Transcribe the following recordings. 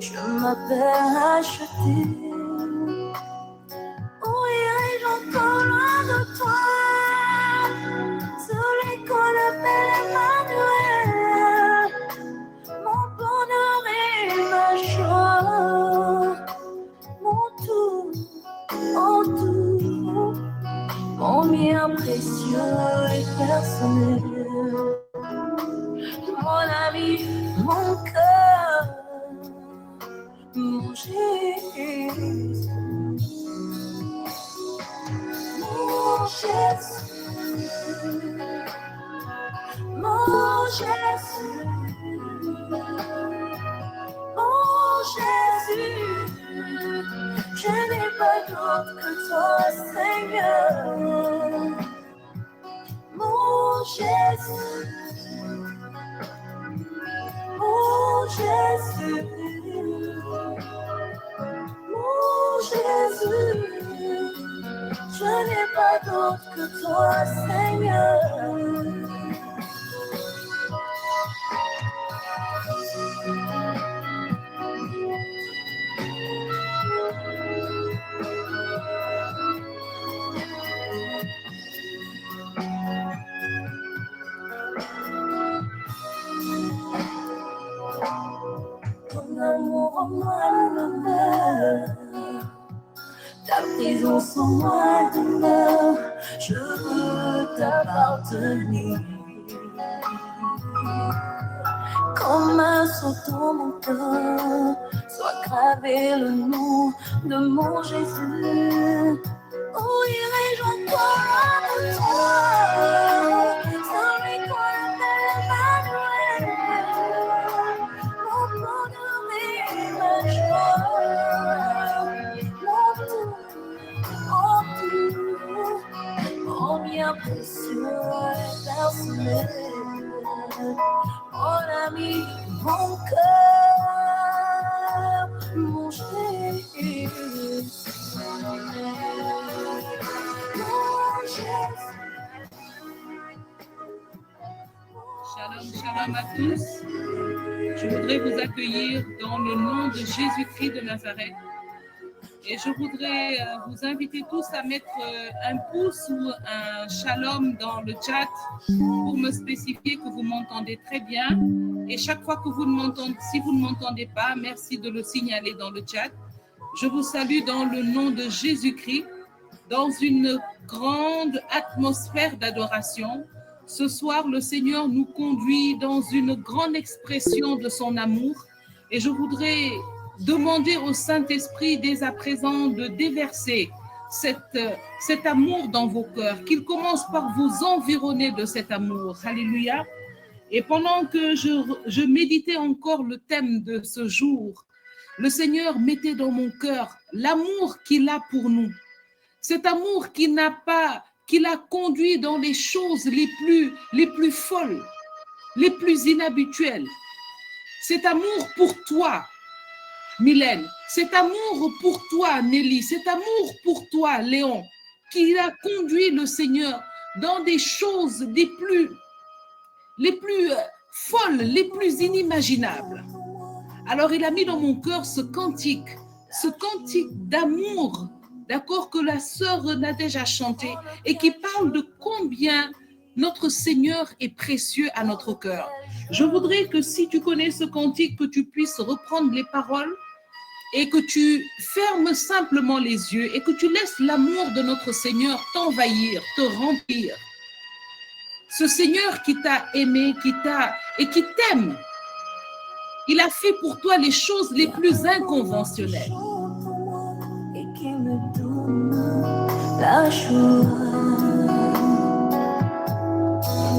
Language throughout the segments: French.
Je m'appelle racheté. Où irai-je encore loin de toi? Celui qu'on appelle Emmanuel, mon bonheur et ma joie, mon tout, mon bien précieux et personnel, mon ami, mon cœur, mon Jésus, mon Jésus, mon Jésus, mon Jésus. Je n'ai pas d'autre que toi, Seigneur. Mon Jésus, mon Jésus, mon Jésus. Je n'ai pas d'autre que toi, Seigneur. Ton amour en moi demeure, ta présence en moi demeure, je veux t'appartenir. Comme un sceau dans mon cœur, soit gravé le nom de mon Jésus. Où irai-je encore loin de toi? Celui qu'on appelle Emmanuel, mon bonheur et ma joie, mon bien précieux et personnel, mon ami, mon cœur, mon Jésus. Shalom, shalom à tous. Je voudrais vous accueillir dans le nom de Jésus-Christ de Nazareth. Et je voudrais vous inviter tous à mettre un pouce ou un shalom dans le chat pour me spécifier que vous m'entendez très bien. Et chaque fois que vous ne m'entendez, si vous ne m'entendez pas, merci de le signaler dans le chat. Je vous salue dans le nom de Jésus-Christ, dans une grande atmosphère d'adoration. Ce soir, le Seigneur nous conduit dans une grande expression de son amour. Et je voudrais demander au Saint-Esprit dès à présent de déverser cet amour dans vos cœurs, qu'il commence par vous environner de cet amour. Alléluia. Et pendant que je méditais encore le thème de ce jour, le Seigneur mettait dans mon cœur l'amour qu'il a pour nous. Cet amour qui l'a conduit dans les choses les plus folles, les plus inhabituelles. Cet amour pour toi, Mylène, cet amour pour toi, Nelly, cet amour pour toi, Léon, qui a conduit le Seigneur dans des choses les plus folles, les plus inimaginables. Alors il a mis dans mon cœur ce cantique d'amour, d'accord, que la sœur Nadège a chanté et qui parle de combien notre Seigneur est précieux à notre cœur. Je voudrais que si tu connais ce cantique, que tu puisses reprendre les paroles et que tu fermes simplement les yeux et que tu laisses l'amour de notre Seigneur t'envahir, te remplir. Ce Seigneur qui t'a aimé, qui t'aime, il a fait pour toi les choses les plus inconventionnelles. Et qui me donne la joie,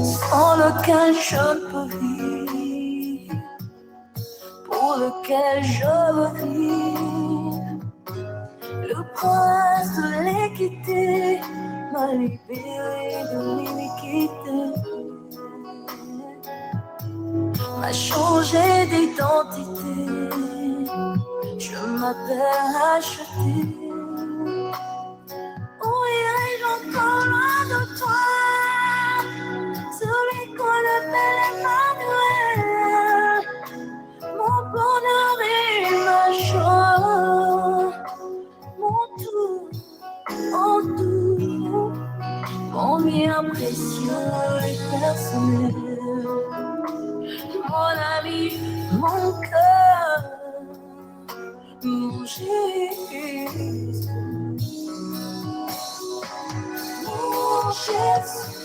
sans lequel je ne peux vivre, pour lequel je veux vivre. Le prince de l'équité m'a libéré de l'iniquité, m'a changé d'identité. Je m'appelle racheté. Où irai-je encore loin de toi? Celui qu'on appelle Emmanuel, mon bonheur et précieux et personnel. Mon ami, mon cœur, mon Jésus. Mon Jésus,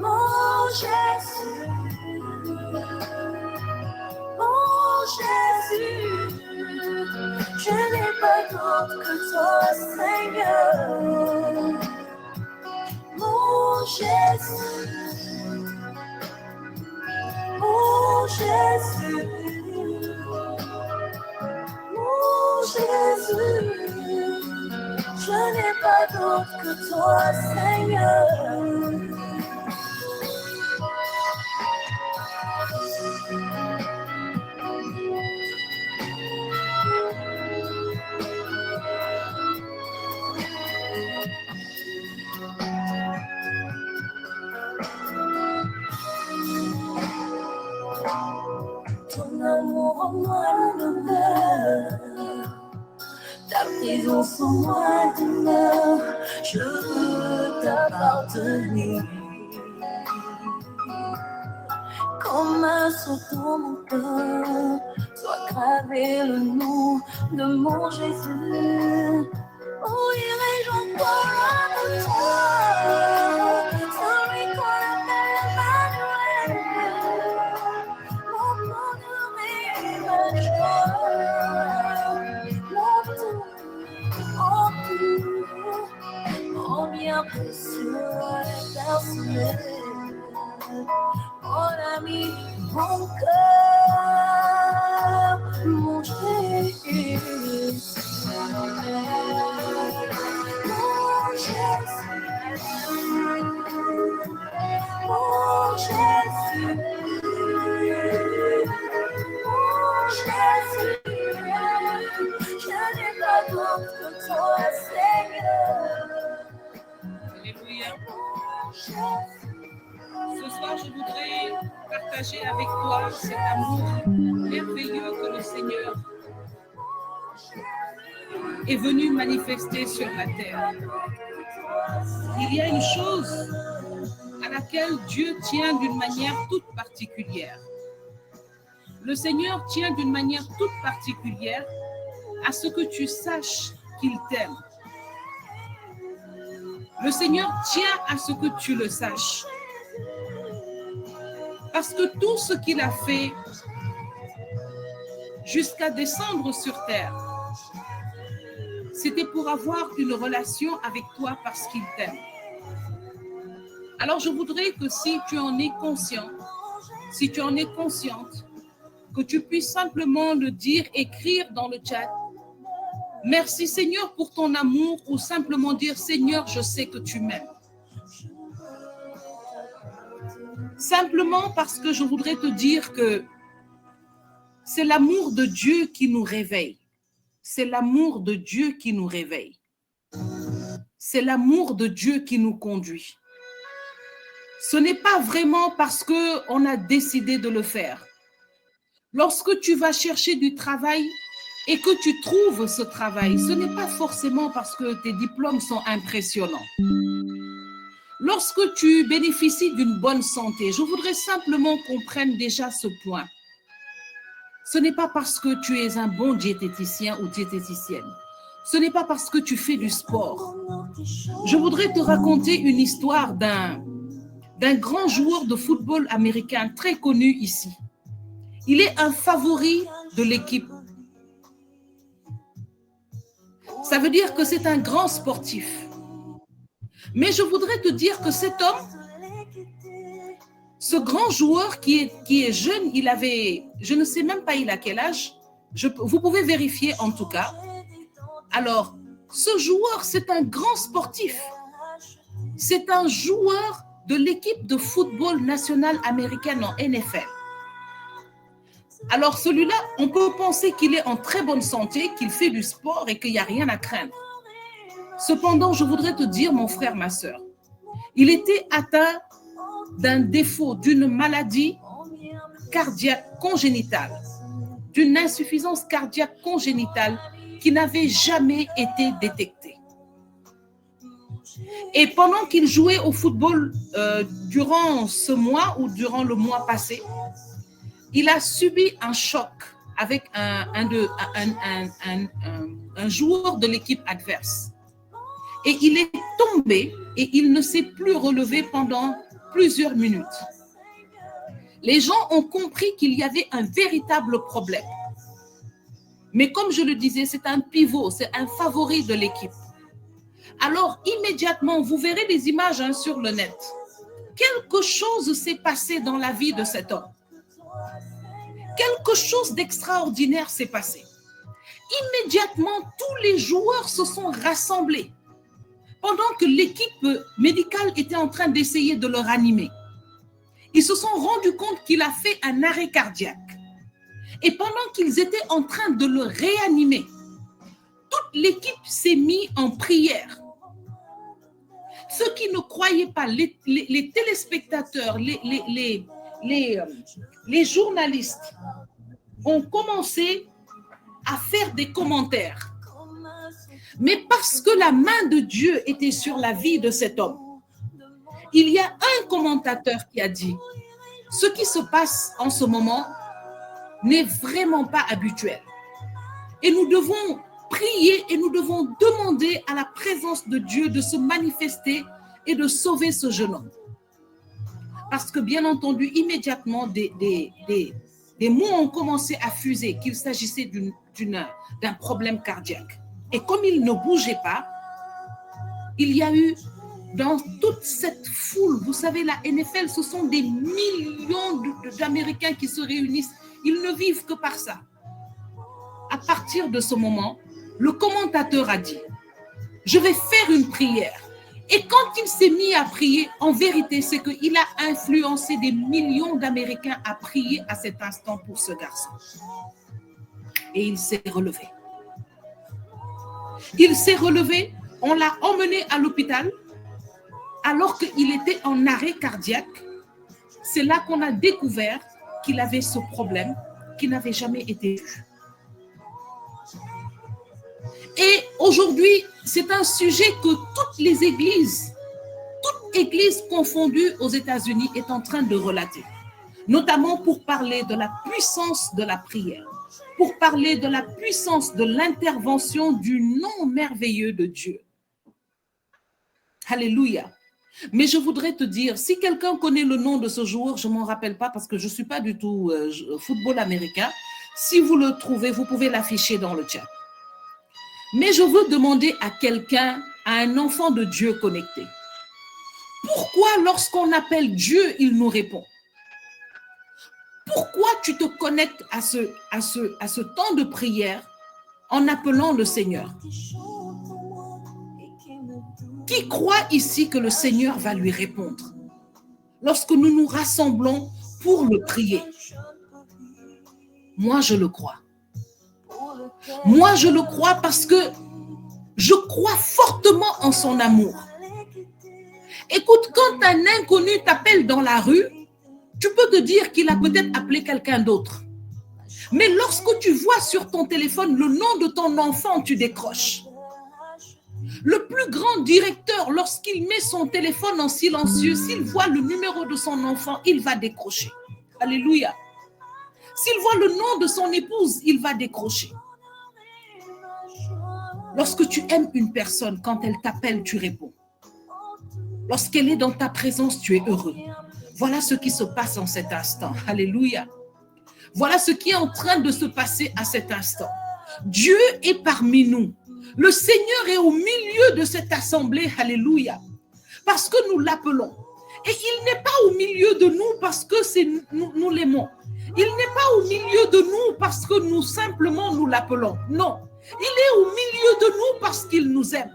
mon Jésus, mon Jésus, je n'ai pas d'autre que toi, Seigneur. Mon Jésus, mon Jésus, mon Jésus. Je n'ai pas d'autre que toi, Seigneur. Ton amour en moi le demeure. Ta présence en moi demeure, je veux t'appartenir. Comme un sceau dans mon cœur, soit gravé le nom de mon Jésus. Où irai-je encore loin de toi? Celui qu'on appelle Emmanuel, mon bonheur et ma joie. Mon bien précieux et personnel, mon ami, mon cœur, mon Jésus, mon Jésus, mon Jésus, je n'ai pas d'autre que toi, Seigneur. Alléluia. Ce soir, je voudrais partager avec toi cet amour merveilleux que le Seigneur est venu manifester sur la terre. Il y a une chose à laquelle Dieu tient d'une manière toute particulière. Le Seigneur tient d'une manière toute particulière à ce que tu saches qu'il t'aime. Le Seigneur tient à ce que tu le saches. Parce que tout ce qu'il a fait jusqu'à descendre sur terre, c'était pour avoir une relation avec toi parce qu'il t'aime. Alors je voudrais que si tu en es conscient, si tu en es consciente, que tu puisses simplement le dire, écrire dans le chat. Merci Seigneur pour ton amour, ou simplement dire Seigneur, je sais que tu m'aimes. Simplement parce que je voudrais te dire que c'est l'amour de Dieu qui nous réveille. C'est l'amour de Dieu qui nous réveille. C'est l'amour de Dieu qui nous conduit. Ce n'est pas vraiment parce qu'on a décidé de le faire. Lorsque tu vas chercher du travail et que tu trouves ce travail, ce n'est pas forcément parce que tes diplômes sont impressionnants. Lorsque tu bénéficies d'une bonne santé, je voudrais simplement qu'on prenne déjà ce point. Ce n'est pas parce que tu es un bon diététicien ou diététicienne. Ce n'est pas parce que tu fais du sport. Je voudrais te raconter une histoire d'un grand joueur de football américain très connu ici. Il est un favori de l'équipe. Ça veut dire que c'est un grand sportif. Mais je voudrais te dire que cet homme, ce grand joueur qui est jeune, il avait, je ne sais même pas il a quel âge, vous pouvez vérifier en tout cas. Alors, ce joueur, c'est un grand sportif. C'est un joueur de l'équipe de football nationale américaine en NFL. Alors celui-là, on peut penser qu'il est en très bonne santé, qu'il fait du sport et qu'il n'y a rien à craindre. Cependant, je voudrais te dire, mon frère, ma sœur, il était atteint d'un défaut, d'une maladie cardiaque congénitale, d'une insuffisance cardiaque congénitale qui n'avait jamais été détectée. Et pendant qu'il jouait au football durant ce mois ou durant le mois passé, il a subi un choc avec un joueur de l'équipe adverse. Et il est tombé et il ne s'est plus relevé pendant plusieurs minutes. Les gens ont compris qu'il y avait un véritable problème. Mais comme je le disais, c'est un pivot, c'est un favori de l'équipe. Alors, immédiatement, vous verrez des images sur le net. Quelque chose s'est passé dans la vie de cet homme. Quelque chose d'extraordinaire s'est passé. Immédiatement, tous les joueurs se sont rassemblés pendant que l'équipe médicale était en train d'essayer de le ranimer. Ils se sont rendus compte qu'il a fait un arrêt cardiaque. Et pendant qu'ils étaient en train de le réanimer, toute l'équipe s'est mise en prière. Ceux qui ne croyaient pas, les téléspectateurs, les journalistes ont commencé à faire des commentaires. Mais parce que la main de Dieu était sur la vie de cet homme, il y a un commentateur qui a dit « Ce qui se passe en ce moment n'est vraiment pas habituel. Et nous devons prier et nous devons demander à la présence de Dieu de se manifester et de sauver ce jeune homme. » Parce que bien entendu, immédiatement, des mots ont commencé à fuser qu'il s'agissait d'un problème cardiaque. Et comme il ne bougeait pas, il y a eu dans toute cette foule, vous savez, la NFL, ce sont des millions d'Américains qui se réunissent. Ils ne vivent que par ça. À partir de ce moment, le commentateur a dit « Je vais faire une prière ». Et quand il s'est mis à prier, en vérité, c'est qu'il a influencé des millions d'Américains à prier à cet instant pour ce garçon. Et il s'est relevé. Il s'est relevé, on l'a emmené à l'hôpital alors qu'il était en arrêt cardiaque. C'est là qu'on a découvert qu'il avait ce problème qui n'avait jamais été vu. Et aujourd'hui, c'est un sujet que toutes les églises, toute église confondue aux États-Unis est en train de relater, notamment pour parler de la puissance de la prière, pour parler de la puissance de l'intervention du nom merveilleux de Dieu. Alléluia. Mais je voudrais te dire, si quelqu'un connaît le nom de ce joueur, je ne m'en rappelle pas parce que je ne suis pas du tout football américain. Si vous le trouvez, vous pouvez l'afficher dans le chat. Mais je veux demander à quelqu'un, à un enfant de Dieu connecté, pourquoi lorsqu'on appelle Dieu, il nous répond? Pourquoi tu te connectes à ce temps de prière en appelant le Seigneur? Qui croit ici que le Seigneur va lui répondre lorsque nous nous rassemblons pour le prier? Moi, je le crois. Moi, je le crois parce que je crois fortement en son amour. Écoute, quand un inconnu t'appelle dans la rue, tu peux te dire qu'il a peut-être appelé quelqu'un d'autre. Mais lorsque tu vois sur ton téléphone le nom de ton enfant, tu décroches. Le plus grand directeur, lorsqu'il met son téléphone en silencieux, s'il voit le numéro de son enfant, il va décrocher. Alléluia. S'il voit le nom de son épouse, il va décrocher. Lorsque tu aimes une personne, quand elle t'appelle, tu réponds. Lorsqu'elle est dans ta présence, tu es heureux. Voilà ce qui se passe en cet instant. Alléluia. Voilà ce qui est en train de se passer à cet instant. Dieu est parmi nous. Le Seigneur est au milieu de cette assemblée. Alléluia. Parce que nous l'appelons. Et il n'est pas au milieu de nous parce que nous l'aimons. Il n'est pas au milieu de nous parce que nous simplement nous l'appelons. Non. Il est au milieu de nous parce qu'il nous aime.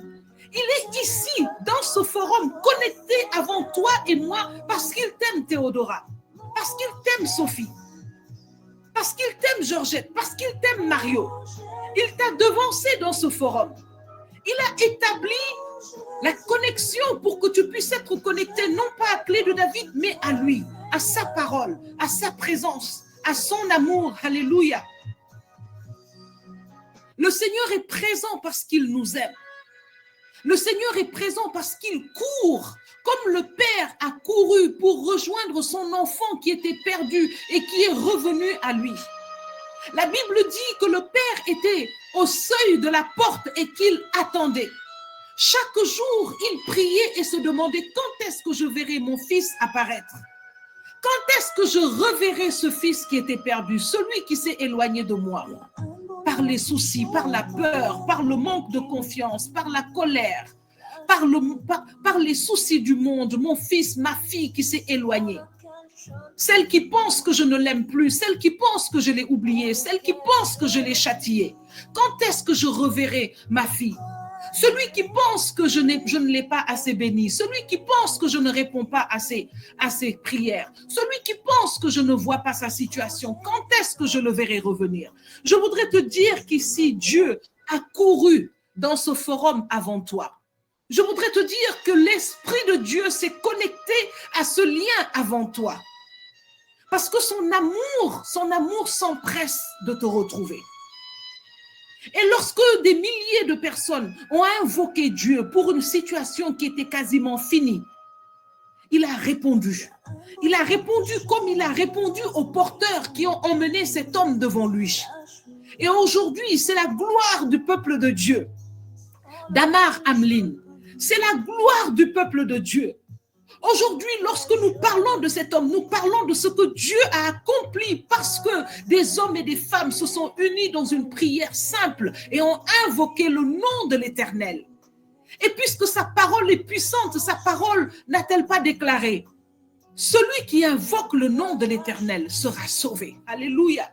Il est ici, dans ce forum, connecté avant toi et moi parce qu'il t'aime Théodora, parce qu'il t'aime Sophie, parce qu'il t'aime Georgette, parce qu'il t'aime Mario. Il t'a devancé dans ce forum. Il a établi la connexion pour que tu puisses être connecté non pas à Clé de David, mais à lui, à sa parole, à sa présence, à son amour. Alléluia. Le Seigneur est présent parce qu'il nous aime. Le Seigneur est présent parce qu'il court, comme le Père a couru pour rejoindre son enfant qui était perdu et qui est revenu à lui. La Bible dit que le Père était au seuil de la porte et qu'il attendait. Chaque jour, il priait et se demandait quand est-ce que je verrai mon fils apparaître? Quand est-ce que je reverrai ce fils qui était perdu, celui qui s'est éloigné de moi? Par les soucis, par la peur, par le manque de confiance, par la colère, par les soucis du monde, mon fils, ma fille qui s'est éloignée. Celle qui pense que je ne l'aime plus, celle qui pense que je l'ai oubliée, celle qui pense que je l'ai châtiée. Quand est-ce que je reverrai ma fille? Celui qui pense que je ne l'ai pas assez béni, celui qui pense que je ne réponds pas à ses prières, celui qui pense que je ne vois pas sa situation, quand est-ce que je le verrai revenir? Je voudrais te dire qu'ici, Dieu a couru dans ce forum avant toi. Je voudrais te dire que l'Esprit de Dieu s'est connecté à ce lien avant toi. Parce que son amour s'empresse de te retrouver. Et lorsque des milliers de personnes ont invoqué Dieu pour une situation qui était quasiment finie, il a répondu. Il a répondu comme il a répondu aux porteurs qui ont emmené cet homme devant lui. Et aujourd'hui, c'est la gloire du peuple de Dieu. Damar Hamlin, c'est la gloire du peuple de Dieu. Aujourd'hui, lorsque nous parlons de cet homme, nous parlons de ce que Dieu a accompli parce que des hommes et des femmes se sont unis dans une prière simple et ont invoqué le nom de l'Éternel. Et puisque sa parole est puissante, sa parole n'a-t-elle pas déclaré: celui qui invoque le nom de l'Éternel sera sauvé. Alléluia.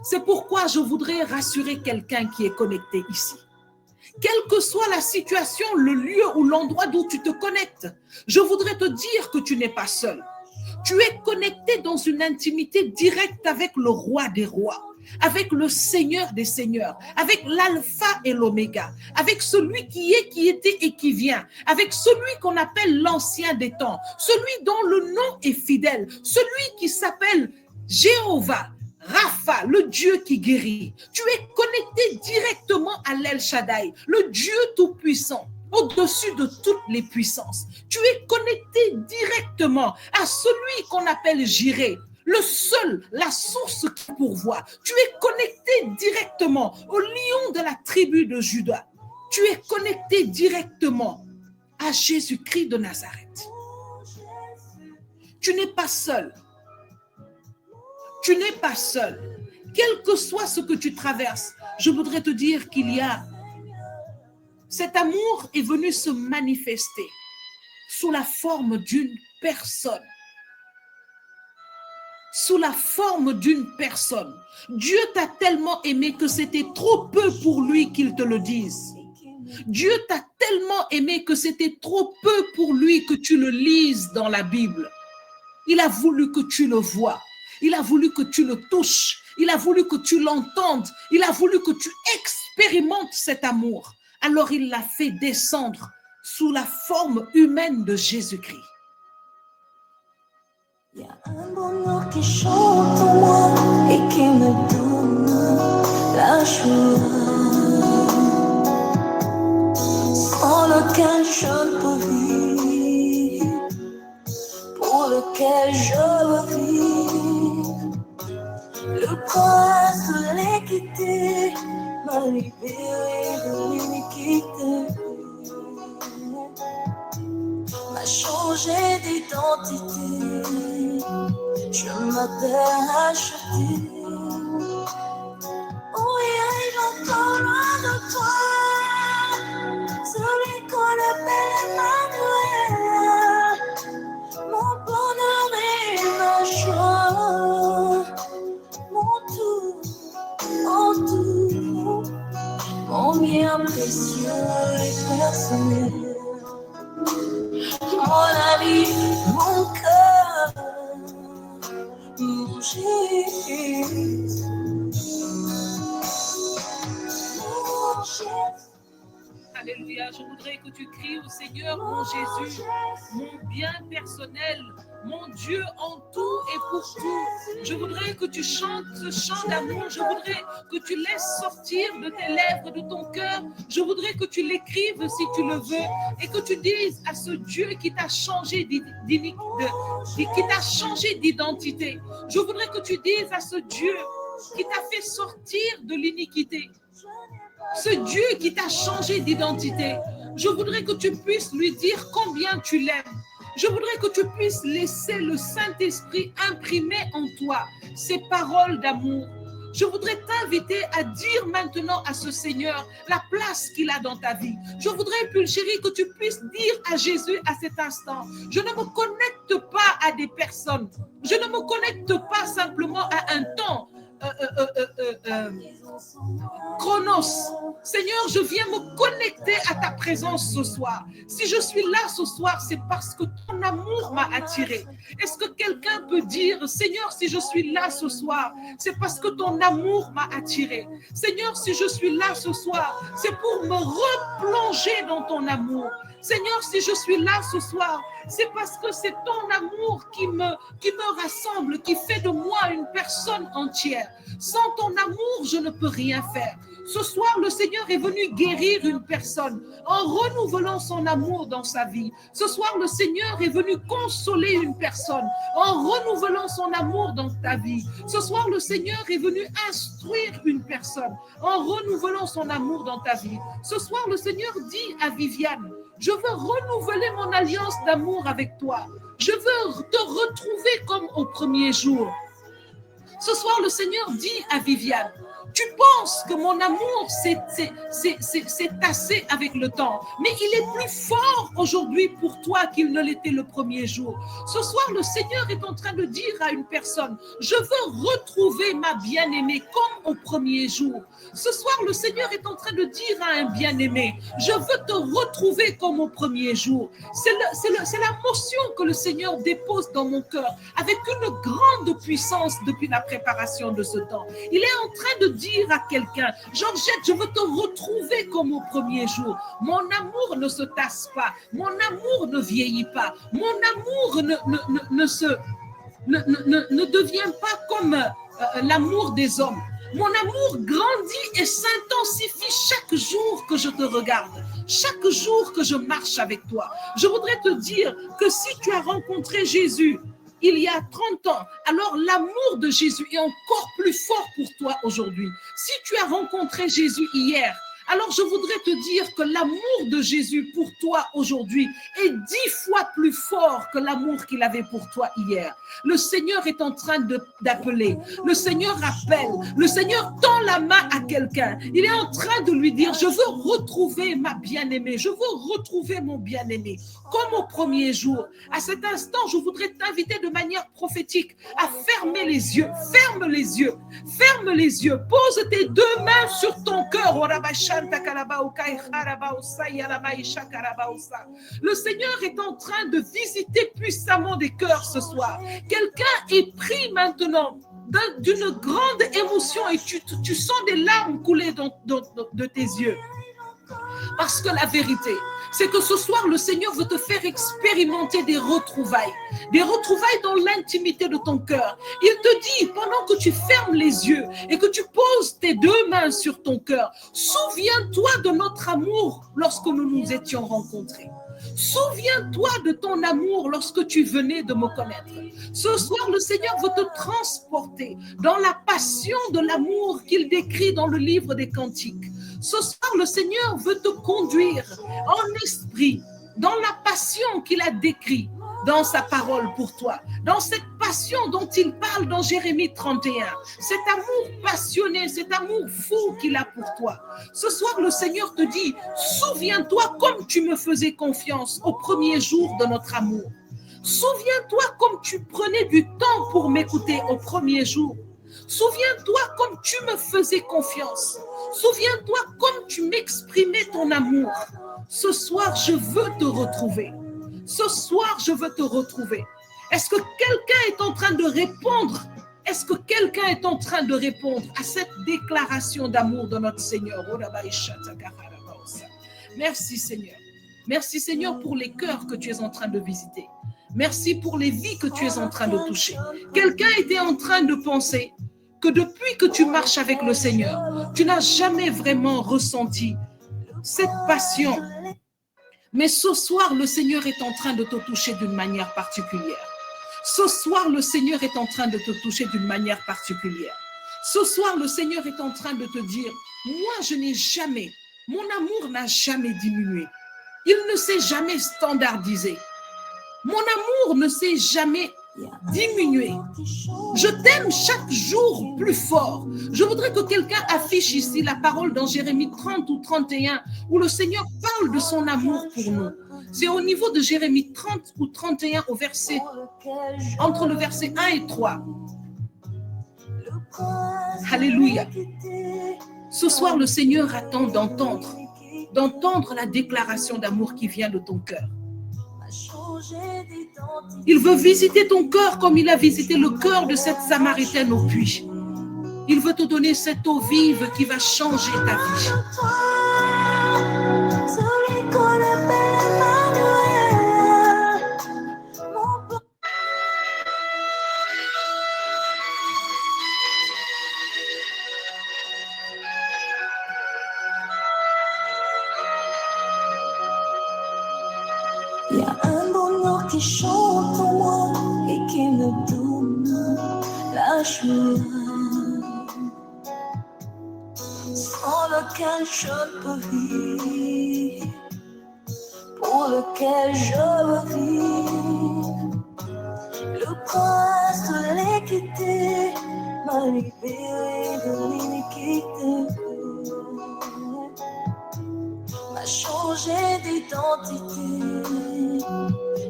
C'est pourquoi je voudrais rassurer quelqu'un qui est connecté ici. Quelle que soit la situation, le lieu ou l'endroit d'où tu te connectes, je voudrais te dire que tu n'es pas seul. Tu es connecté dans une intimité directe avec le roi des rois, avec le Seigneur des seigneurs, avec l'alpha et l'oméga, avec celui qui est, qui était et qui vient, avec celui qu'on appelle l'ancien des temps, celui dont le nom est fidèle, celui qui s'appelle Jéhovah, Rapha, le Dieu qui guérit. Tu es connecté directement à l'El Shaddai, le Dieu tout-puissant, au-dessus de toutes les puissances. Tu es connecté directement à celui qu'on appelle Jireh, le seul, la source qui pourvoit. Tu es connecté directement au lion de la tribu de Juda. Tu es connecté directement à Jésus-Christ de Nazareth. Tu n'es pas seul. Tu n'es pas seul. Quel que soit ce que tu traverses, je voudrais te dire qu'il y a cet amour est venu se manifester sous la forme d'une personne. Sous la forme d'une personne. Dieu t'a tellement aimé que c'était trop peu pour lui qu'il te le dise. Dieu t'a tellement aimé que c'était trop peu pour lui que tu le lises dans la Bible. Il a voulu que tu le vois. Il a voulu que tu le touches. Il a voulu que tu l'entendes. Il a voulu que tu expérimentes cet amour. Alors il l'a fait descendre sous la forme humaine de Jésus-Christ. Il y a un bonheur qui chante en moi et qui me donne la joie, sans lequel je ne peux vivre, pour lequel je veux vivre. Le prince de l'équité m'a libéré de l'iniquité, m'a changé d'identité. Je m'appelle acheté. Oh yeah, j'entends loin de toi celui qu'on appelle Emmanuel. Mon bonheur et ma joie, mon tout, mon bien précieux et personnel. Mon ami, mon cœur, mon Jésus, mon Jésus. Alléluia, je voudrais que tu cries au Seigneur, mon Jésus, mon bien personnel, mon Dieu, en tout et pour tout. Je voudrais que tu chantes ce chant d'amour. Je voudrais que tu laisses sortir de tes lèvres, de ton cœur. Je voudrais que tu l'écrives si tu le veux et que tu dises à ce Dieu qui t'a changé d'identité. Je voudrais que tu dises à ce Dieu qui t'a fait sortir de l'iniquité, ce Dieu qui t'a changé d'identité. Je voudrais que tu puisses lui dire combien tu l'aimes. Je voudrais que tu puisses laisser le Saint-Esprit imprimer en toi ces paroles d'amour. Je voudrais t'inviter à dire maintenant à ce Seigneur la place qu'il a dans ta vie. Je voudrais, Pulchérie, que tu puisses dire à Jésus à cet instant, je ne me connecte pas à des personnes. Je ne me connecte pas simplement à un temps. Chronos. Seigneur, je viens me connecter à ta présence ce soir. Si je suis là ce soir, c'est parce que ton amour m'a attiré. Est-ce que quelqu'un peut dire, Seigneur, si je suis là ce soir, c'est parce que ton amour m'a attiré. Seigneur, si je suis là ce soir, c'est pour me replonger dans ton amour. Seigneur, si je suis là ce soir, c'est parce que c'est ton amour qui me rassemble, qui fait de moi une personne entière. Sans ton amour, je ne peux rien faire. Ce soir, le Seigneur est venu guérir une personne en renouvelant son amour dans sa vie. Ce soir, le Seigneur est venu consoler une personne en renouvelant son amour dans ta vie. Ce soir, le Seigneur est venu instruire une personne en renouvelant son amour dans ta vie. Ce soir, le Seigneur dit à Viviane, je veux renouveler mon alliance d'amour avec toi. Je veux te retrouver comme au premier jour. Ce soir, le Seigneur dit à Viviane, tu penses que mon amour s'est tassé avec le temps, mais il est plus fort aujourd'hui pour toi qu'il ne l'était le premier jour. Ce soir, le Seigneur est en train de dire à une personne, je veux retrouver ma bien-aimée comme au premier jour. Ce soir, le Seigneur est en train de dire à un bien-aimé, je veux te retrouver comme au premier jour. C'est la motion que le Seigneur dépose dans mon cœur avec une grande puissance depuis la préparation de ce temps. Il est en train de dire à quelqu'un, Georgette, je veux te retrouver comme au premier jour. Mon amour ne se tasse pas, mon amour ne vieillit pas, mon amour ne devient pas comme l'amour des hommes. Mon amour grandit et s'intensifie chaque jour que je te regarde, chaque jour que je marche avec toi. Je voudrais te dire que si tu as rencontré Jésus il y a 30 ans, alors l'amour de Jésus est encore plus fort pour toi aujourd'hui. Si tu as rencontré Jésus hier, alors je voudrais te dire que l'amour de Jésus pour toi aujourd'hui est 10 fois plus fort que l'amour qu'il avait pour toi hier. Le Seigneur est en train d'appeler. Le Seigneur appelle. Le Seigneur tend la main à quelqu'un. Il est en train de lui dire, je veux retrouver ma bien-aimée. Je veux retrouver mon bien-aimé. Comme au premier jour. À cet instant, je voudrais t'inviter de manière prophétique à fermer les yeux. Ferme les yeux. Ferme les yeux. Pose tes deux mains sur ton cœur. Le Seigneur est en train de visiter puissamment des cœurs ce soir. Quelqu'un est pris maintenant d'une grande émotion et tu sens des larmes couler de tes yeux. Parce que la vérité, c'est que ce soir, le Seigneur veut te faire expérimenter des retrouvailles dans l'intimité de ton cœur. Il te dit, pendant que tu fermes les yeux et que tu poses tes deux mains sur ton cœur, souviens-toi de notre amour lorsque nous nous étions rencontrés. Souviens-toi de ton amour lorsque tu venais de me connaître. Ce soir, le Seigneur veut te transporter dans la passion de l'amour qu'il décrit dans le livre des Cantiques. Ce soir, le Seigneur veut te conduire en esprit dans la passion qu'il a décrite dans sa parole pour toi, dans cette passion dont il parle dans Jérémie 31, cet amour passionné, cet amour fou qu'il a pour toi. Ce soir, le Seigneur te dit, souviens-toi comme tu me faisais confiance au premier jour de notre amour. Souviens-toi comme tu prenais du temps pour m'écouter au premier jour. Souviens-toi comme tu me faisais confiance. Souviens-toi comme tu m'exprimais ton amour. Ce soir, je veux te retrouver. Ce soir, je veux te retrouver. Est-ce que quelqu'un est en train de répondre? Est-ce que quelqu'un est en train de répondre à cette déclaration d'amour de notre Seigneur? Merci Seigneur. Merci Seigneur pour les cœurs que tu es en train de visiter. Merci pour les vies que tu es en train de toucher. Quelqu'un était en train de penser que depuis que tu marches avec le Seigneur, tu n'as jamais vraiment ressenti cette passion. Mais ce soir, le Seigneur est en train de te toucher d'une manière particulière. Ce soir, le Seigneur est en train de te toucher d'une manière particulière. Ce soir, le Seigneur est en train de te dire, moi, mon amour n'a jamais diminué. Il ne s'est jamais standardisé. Mon amour ne s'est jamais diminué. Je t'aime chaque jour plus fort. Je voudrais que quelqu'un affiche ici la parole dans Jérémie 30 ou 31, où le Seigneur parle de son amour pour nous. C'est au niveau de Jérémie 30 ou 31 entre le verset 1 et 3. Alléluia. Ce soir, le Seigneur attend d'entendre la déclaration d'amour qui vient de ton cœur. Il veut visiter ton cœur comme il a visité le cœur de cette Samaritaine au puits. Il veut te donner cette eau vive qui va changer ta vie. Il y a un bonheur qui chante en moi et qui me donne la joie, sans lequel je ne peux vivre, pour lequel je veux vivre. Le prince de l'équité m'a libéré de l'iniquité, m'a changé d'identité.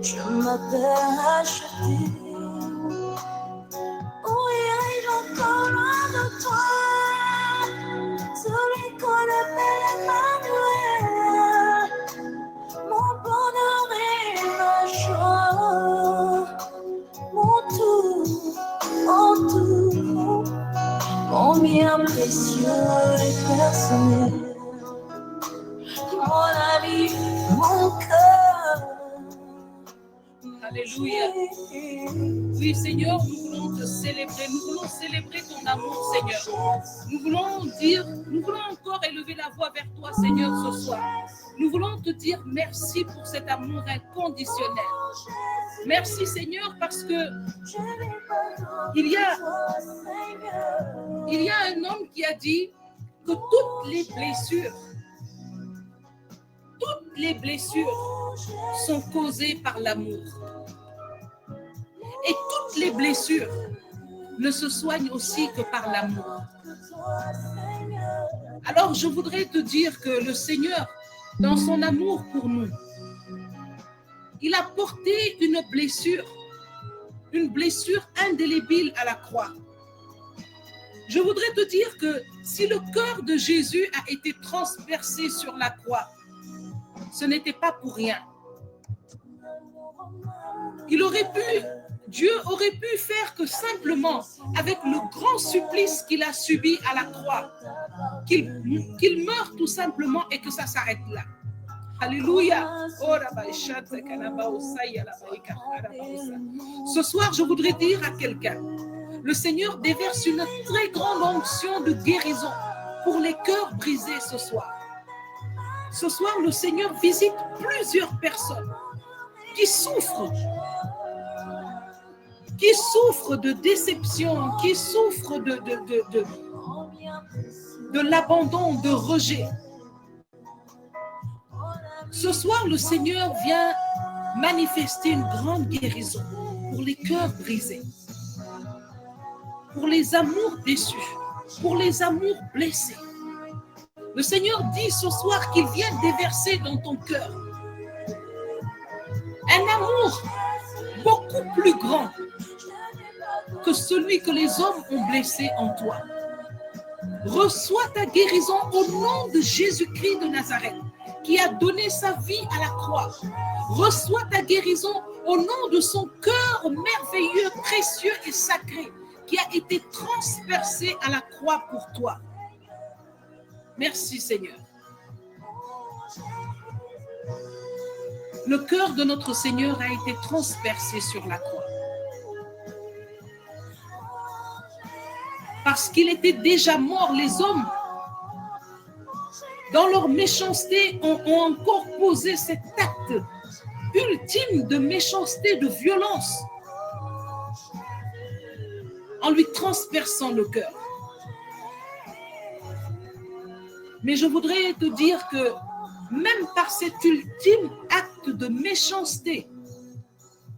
Je m'appelle racheté. Où irai-je encore loin de toi, celui qu'on appelle Emmanuel, mon bonheur et ma joie, mon tout, mon bien précieux et personnel, mon ami, mon cœur. Alléluia. Oui, Seigneur, nous voulons te célébrer. Nous voulons célébrer ton amour, Seigneur. Nous voulons encore élever la voix vers toi, Seigneur, ce soir. Nous voulons te dire merci pour cet amour inconditionnel. Merci, Seigneur, parce que il y a un homme qui a dit que toutes les blessures sont causées par l'amour. Et toutes les blessures ne se soignent aussi que par l'amour. Alors, je voudrais te dire que le Seigneur, dans son amour pour nous, il a porté une blessure indélébile à la croix. Je voudrais te dire que si le cœur de Jésus a été transpercé sur la croix, ce n'était pas pour rien. Dieu aurait pu faire que simplement, avec le grand supplice qu'il a subi à la croix, qu'il meure tout simplement et que ça s'arrête là. Alléluia. Ce soir, je voudrais dire à quelqu'un, le Seigneur déverse une très grande onction de guérison pour les cœurs brisés ce soir. Ce soir, le Seigneur visite plusieurs personnes qui souffrent de déception, qui souffrent de l'abandon, de rejet. Ce soir, le Seigneur vient manifester une grande guérison pour les cœurs brisés, pour les amours déçus, pour les amours blessés. Le Seigneur dit ce soir qu'il vient déverser dans ton cœur un amour beaucoup plus grand que celui que les hommes ont blessé en toi. Reçois ta guérison au nom de Jésus-Christ de Nazareth, qui a donné sa vie à la croix. Reçois ta guérison au nom de son cœur merveilleux, précieux et sacré, qui a été transpercé à la croix pour toi. Merci Seigneur. le cœur de notre Seigneur a été transpercé sur la croix. Parce qu'il était déjà mort, les hommes, dans leur méchanceté, ont encore posé cet acte ultime de méchanceté, de violence, en lui transperçant le cœur. Mais je voudrais te dire que même par cet ultime acte de méchanceté,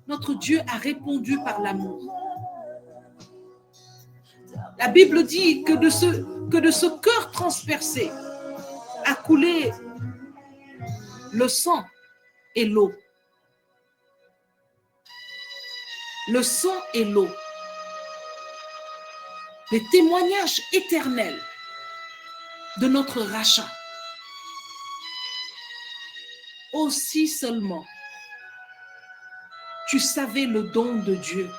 notre Dieu a répondu par l'amour. La Bible dit que de ce cœur transpercé a coulé le sang et l'eau. Le sang et l'eau. Les témoignages éternels de notre rachat. Aussi seulement, tu savais le don de Dieu.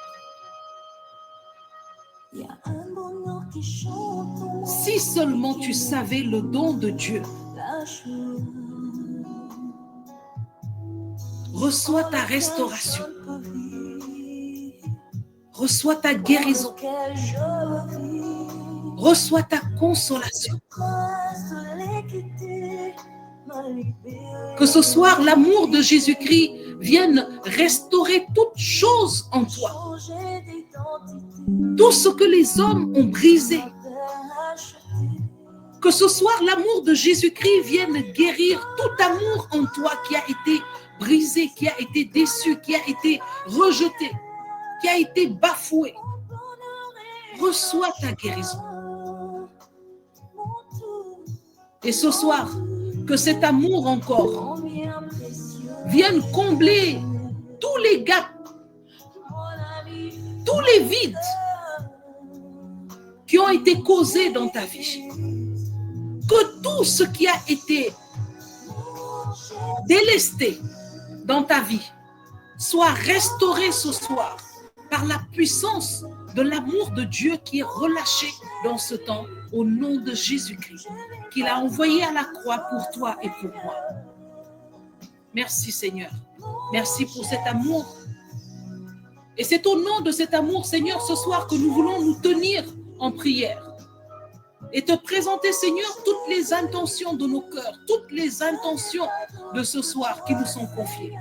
Si seulement tu savais le don de Dieu, reçois ta restauration, reçois ta guérison, reçois ta consolation. Que ce soir, l'amour de Jésus-Christ vienne restaurer toutes choses en toi. Tout ce que les hommes ont brisé. Que ce soir, l'amour de Jésus-Christ vienne guérir tout amour en toi qui a été brisé, qui a été déçu, qui a été rejeté, qui a été bafoué. Reçois ta guérison. Et ce soir, que cet amour encore vienne combler tous les gaps, tous les vides qui ont été causés dans ta vie. Que tout ce qui a été délesté dans ta vie soit restauré ce soir par la puissance de l'amour de Dieu qui est relâché dans ce temps au nom de Jésus-Christ, qu'il a envoyé à la croix pour toi et pour moi. Merci Seigneur. Merci pour cet amour. Et c'est au nom de cet amour, Seigneur, ce soir que nous voulons nous tenir en prière et te présenter, Seigneur, toutes les intentions de nos cœurs, toutes les intentions de ce soir qui nous sont confiées.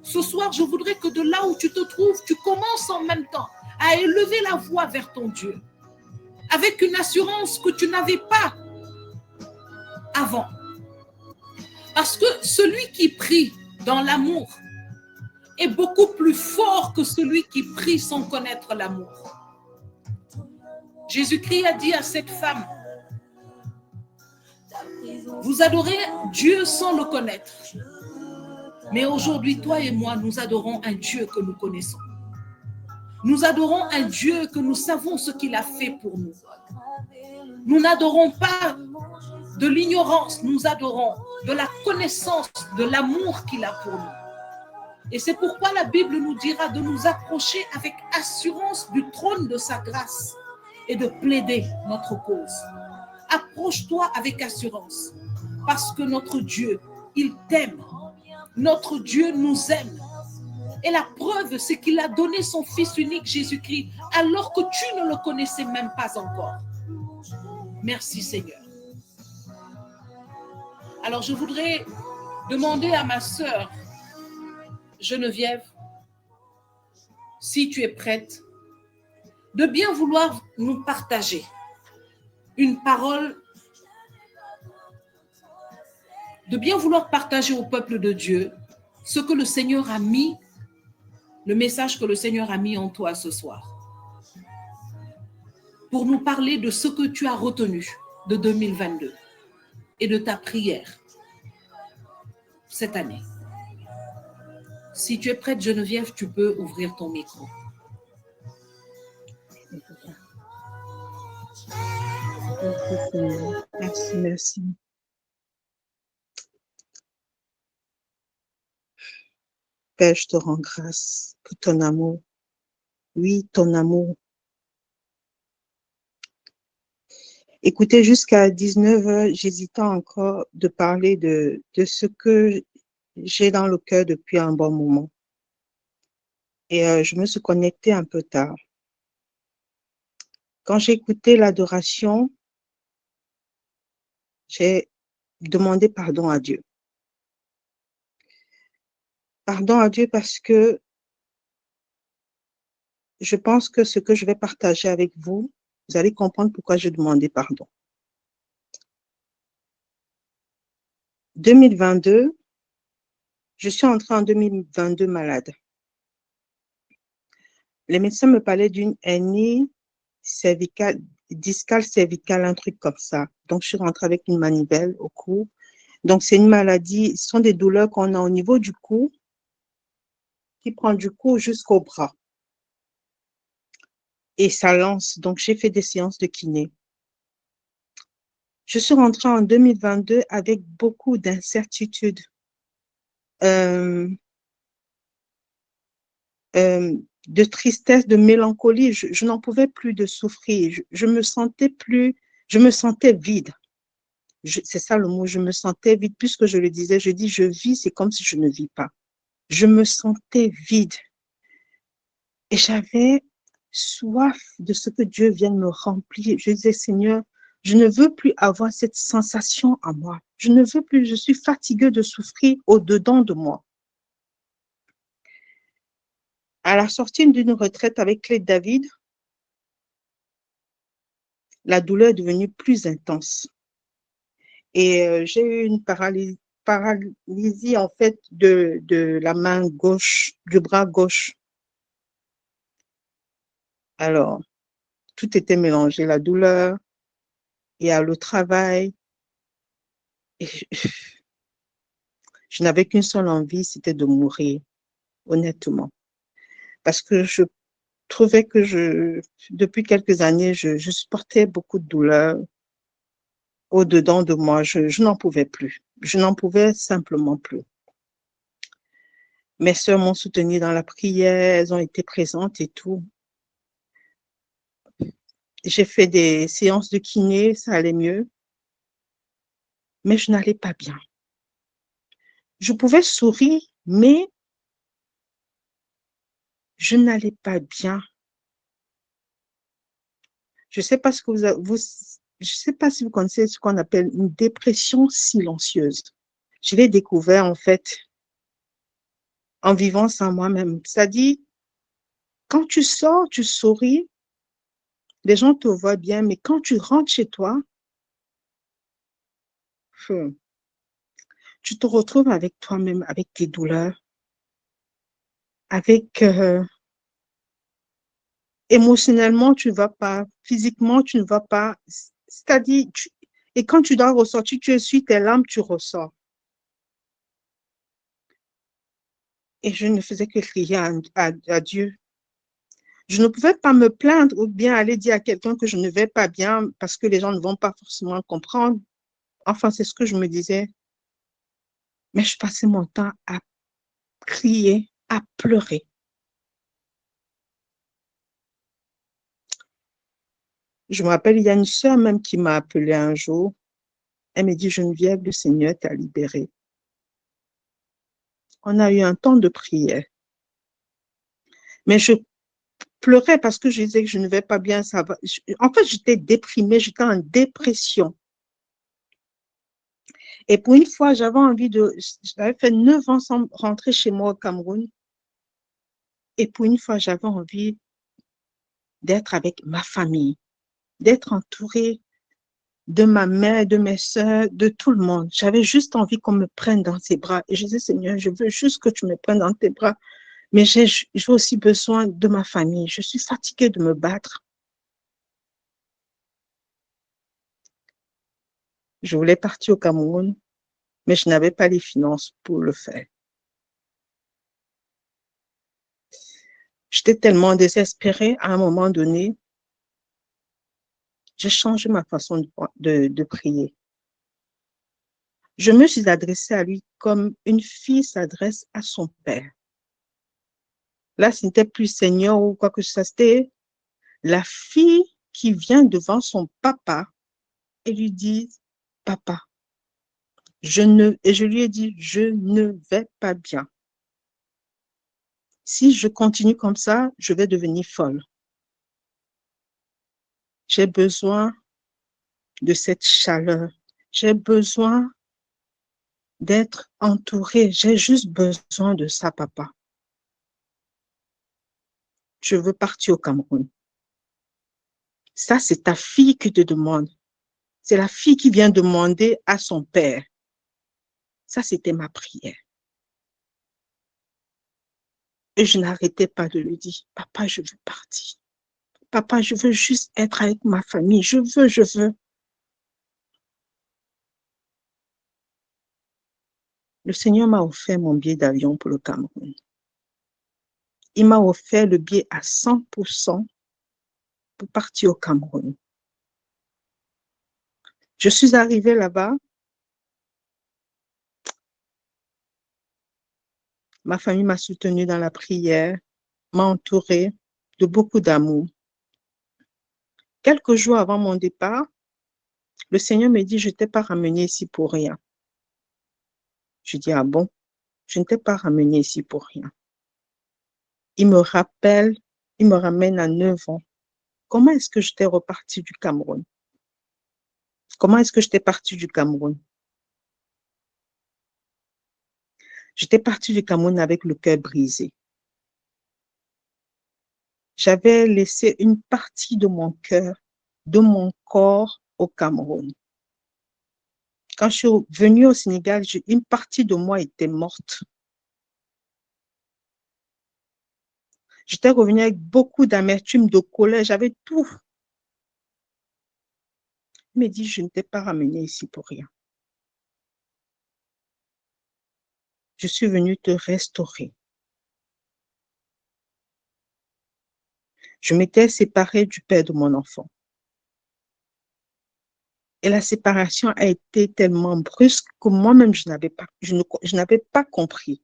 Ce soir, je voudrais que de là où tu te trouves, tu commences en même temps à élever la voix vers ton Dieu avec une assurance que tu n'avais pas avant. Parce que celui qui prie dans l'amour est beaucoup plus fort que celui qui prie sans connaître l'amour. Jésus-Christ a dit à cette femme, vous adorez Dieu sans le connaître. Mais aujourd'hui, toi et moi, nous adorons un Dieu que nous connaissons. Nous adorons un Dieu que nous savons ce qu'il a fait pour nous. Nous n'adorons pas de l'ignorance, nous adorons de la connaissance, de l'amour qu'il a pour nous. Et c'est pourquoi la Bible nous dira de nous approcher avec assurance du trône de sa grâce et de plaider notre cause. Approche-toi avec assurance parce que notre Dieu, il t'aime. Notre Dieu nous aime. Et la preuve, c'est qu'il a donné son Fils unique, Jésus-Christ, alors que tu ne le connaissais même pas encore. Merci Seigneur. Alors je voudrais demander à ma sœur Geneviève, si tu es prête, de bien vouloir nous partager une parole, de bien vouloir partager au peuple de Dieu ce que le Seigneur a mis, le message que le Seigneur a mis en toi ce soir, pour nous parler de ce que tu as retenu de 2022 et de ta prière cette année. Si tu es prête, Geneviève, tu peux ouvrir ton micro. Merci, merci. Père, je te rends grâce pour ton amour. Oui, ton amour. Écoutez, jusqu'à 19h, j'hésitais encore de parler de ce que j'ai dans le cœur depuis un bon moment. Et je me suis connectée un peu tard. Quand j'ai écouté l'adoration, j'ai demandé pardon à Dieu. Pardon à Dieu parce que je pense que ce que je vais partager avec vous, vous allez comprendre pourquoi j'ai demandé pardon. 2022, je suis entrée en 2022 malade. Les médecins me parlaient d'une hernie discale cervicale, un truc comme ça. Donc, je suis rentrée avec une manivelle au cou. Donc, c'est une maladie, ce sont des douleurs qu'on a au niveau du cou, qui prend du cou jusqu'au bras. Et ça lance. Donc, j'ai fait des séances de kiné. Je suis rentrée en 2022 avec beaucoup d'incertitudes. De tristesse, de mélancolie. Je n'en pouvais plus de souffrir. Je me sentais vide. C'est ça le mot, je me sentais vide. Puisque je le disais, je dis je vis, c'est comme si je ne vis pas. Je me sentais vide. Et j'avais soif de ce que Dieu vienne me remplir. Je disais, Seigneur, je ne veux plus avoir cette sensation en moi. Je ne veux plus, je suis fatiguée de souffrir au-dedans de moi. À la sortie d'une retraite avec Clé David, la douleur est devenue plus intense. Et j'ai eu une paralysie en fait de la main gauche, du bras gauche. Alors, tout était mélangé, la douleur, il y a le travail. Et je n'avais qu'une seule envie, c'était de mourir, honnêtement. Parce que je trouvais que depuis quelques années, je supportais beaucoup de douleur au-dedans de moi. Je n'en pouvais plus. Je n'en pouvais simplement plus. Mes sœurs m'ont soutenue dans la prière, elles ont été présentes et tout. J'ai fait des séances de kiné, ça allait mieux. Mais je n'allais pas bien. Je pouvais sourire, mais je n'allais pas bien. Je ne sais pas je sais pas si vous connaissez ce qu'on appelle une dépression silencieuse. Je l'ai découvert en fait en vivant sans moi-même. C'est-à-dire, quand tu sors, tu souris, les gens te voient bien, mais quand tu rentres chez toi, tu te retrouves avec toi-même, avec tes douleurs, avec émotionnellement, tu ne vas pas, physiquement, tu ne vas pas. C'est-à-dire, et quand tu dois ressortir, tu essuies tes larmes, tu ressors. Et je ne faisais que crier à Dieu. Je ne pouvais pas me plaindre ou bien aller dire à quelqu'un que je ne vais pas bien parce que les gens ne vont pas forcément comprendre. Enfin, c'est ce que je me disais. Mais je passais mon temps à crier, à pleurer. Je me rappelle, il y a une sœur même qui m'a appelée un jour. Elle me dit, Geneviève, le Seigneur t'a libérée. On a eu un temps de prière. Mais je pleurais parce que je disais que je ne vais pas bien. Ça va. En fait, j'étais déprimée, j'étais en dépression. Et pour une fois, j'avais fait 9 ans sans rentrer chez moi au Cameroun. Et pour une fois, j'avais envie d'être avec ma famille, d'être entourée de ma mère, de mes soeurs, de tout le monde. J'avais juste envie qu'on me prenne dans ses bras. Et je disais, Seigneur, je veux juste que tu me prennes dans tes bras. Mais j'ai aussi besoin de ma famille. Je suis fatiguée de me battre. Je voulais partir au Cameroun, mais je n'avais pas les finances pour le faire. J'étais tellement désespérée à un moment donné. J'ai changé ma façon de prier. Je me suis adressée à lui comme une fille s'adresse à son père. Là, ce n'était plus Seigneur ou quoi que ce soit, c'était la fille qui vient devant son papa et lui dit, papa, Et je lui ai dit, je ne vais pas bien. Si je continue comme ça, je vais devenir folle. J'ai besoin de cette chaleur. J'ai besoin d'être entourée. J'ai juste besoin de ça, papa. Je veux partir au Cameroun. Ça, c'est ta fille qui te demande. C'est la fille qui vient demander à son père. Ça, c'était ma prière. Et je n'arrêtais pas de lui dire, papa, je veux partir. Papa, je veux juste être avec ma famille. Je veux. Le Seigneur m'a offert mon billet d'avion pour le Cameroun. Il m'a offert le billet à 100% pour partir au Cameroun. Je suis arrivée là-bas. Ma famille m'a soutenue dans la prière, m'a entourée de beaucoup d'amour. Quelques jours avant mon départ, le Seigneur me dit, je ne t'ai pas ramené ici pour rien. Je dis, ah bon, je ne t'ai pas ramené ici pour rien. Il me rappelle, il me ramène à 9 ans. Comment est-ce que j'étais repartie du Cameroun? Comment est-ce que j'étais partie du Cameroun? J'étais partie du Cameroun avec le cœur brisé. J'avais laissé une partie de mon cœur, de mon corps au Cameroun. Quand je suis venue au Sénégal, une partie de moi était morte. J'étais revenue avec beaucoup d'amertume, de colère, j'avais tout. Il me dit, je ne t'ai pas ramené ici pour rien. Je suis venue te restaurer. Je m'étais séparée du père de mon enfant. Et la séparation a été tellement brusque que moi-même, je n'avais pas compris.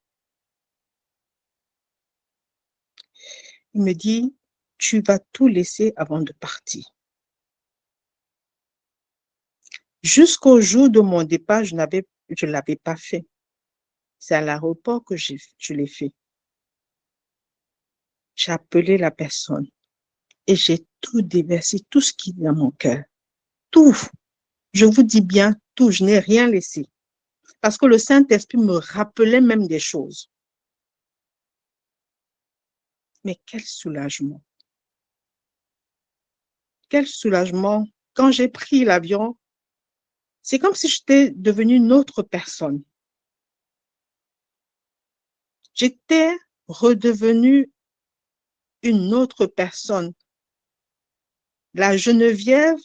Il me dit, tu vas tout laisser avant de partir. Jusqu'au jour de mon départ, je ne l'avais pas fait. C'est à l'aéroport que je l'ai fait. J'ai appelé la personne et j'ai tout déversé, tout ce qui est dans mon cœur. Tout. Je vous dis bien tout, je n'ai rien laissé. Parce que le Saint-Esprit me rappelait même des choses. Mais quel soulagement. Quel soulagement. Quand j'ai pris l'avion, c'est comme si j'étais devenue une autre personne. J'étais redevenue une autre personne. La Geneviève,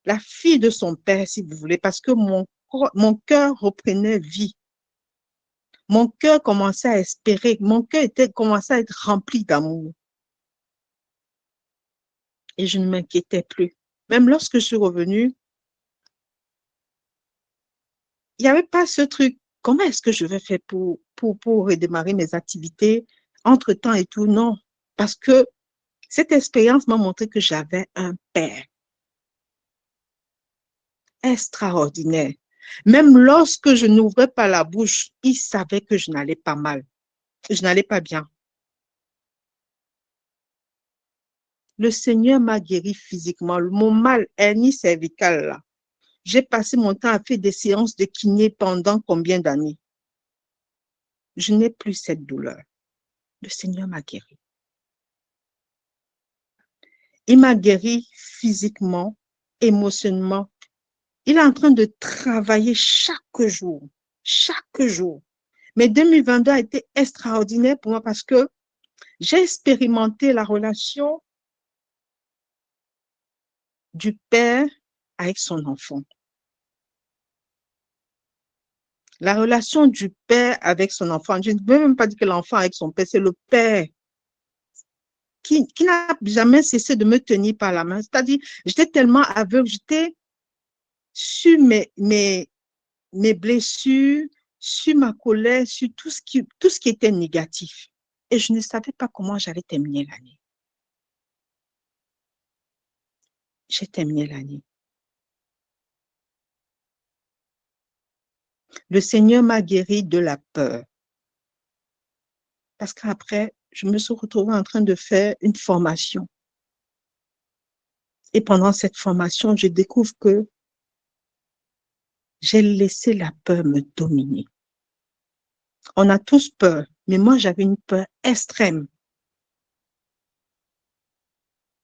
la fille de son père, si vous voulez, parce que mon cœur reprenait vie. Mon cœur commençait à espérer. Mon cœur commençait à être rempli d'amour. Et je ne m'inquiétais plus. Même lorsque je suis revenue, il n'y avait pas ce truc. Comment est-ce que je vais faire pour redémarrer mes activités entre-temps et tout? Non. Parce que cette expérience m'a montré que j'avais un père extraordinaire. Même lorsque je n'ouvrais pas la bouche, il savait que je n'allais pas mal. Je n'allais pas bien. Le Seigneur m'a guéri physiquement. Mon mal hernie cervicale, là. J'ai passé mon temps à faire des séances de kiné pendant combien d'années? Je n'ai plus cette douleur. Le Seigneur m'a guéri. Il m'a guéri physiquement, émotionnellement. Il est en train de travailler chaque jour. Chaque jour. Mais 2022 a été extraordinaire pour moi parce que j'ai expérimenté la relation du père avec son enfant. La relation du père avec son enfant, je ne veux même pas dire que l'enfant avec son père, c'est le père qui n'a jamais cessé de me tenir par la main. C'est-à-dire, j'étais tellement aveugle, j'étais sur mes blessures, sur ma colère, sur tout ce qui était négatif. Et je ne savais pas comment j'allais terminer l'année. J'ai terminé l'année. Le Seigneur m'a guéri de la peur. Parce qu'après, je me suis retrouvée en train de faire une formation. Et pendant cette formation, je découvre que j'ai laissé la peur me dominer. On a tous peur, mais moi, j'avais une peur extrême.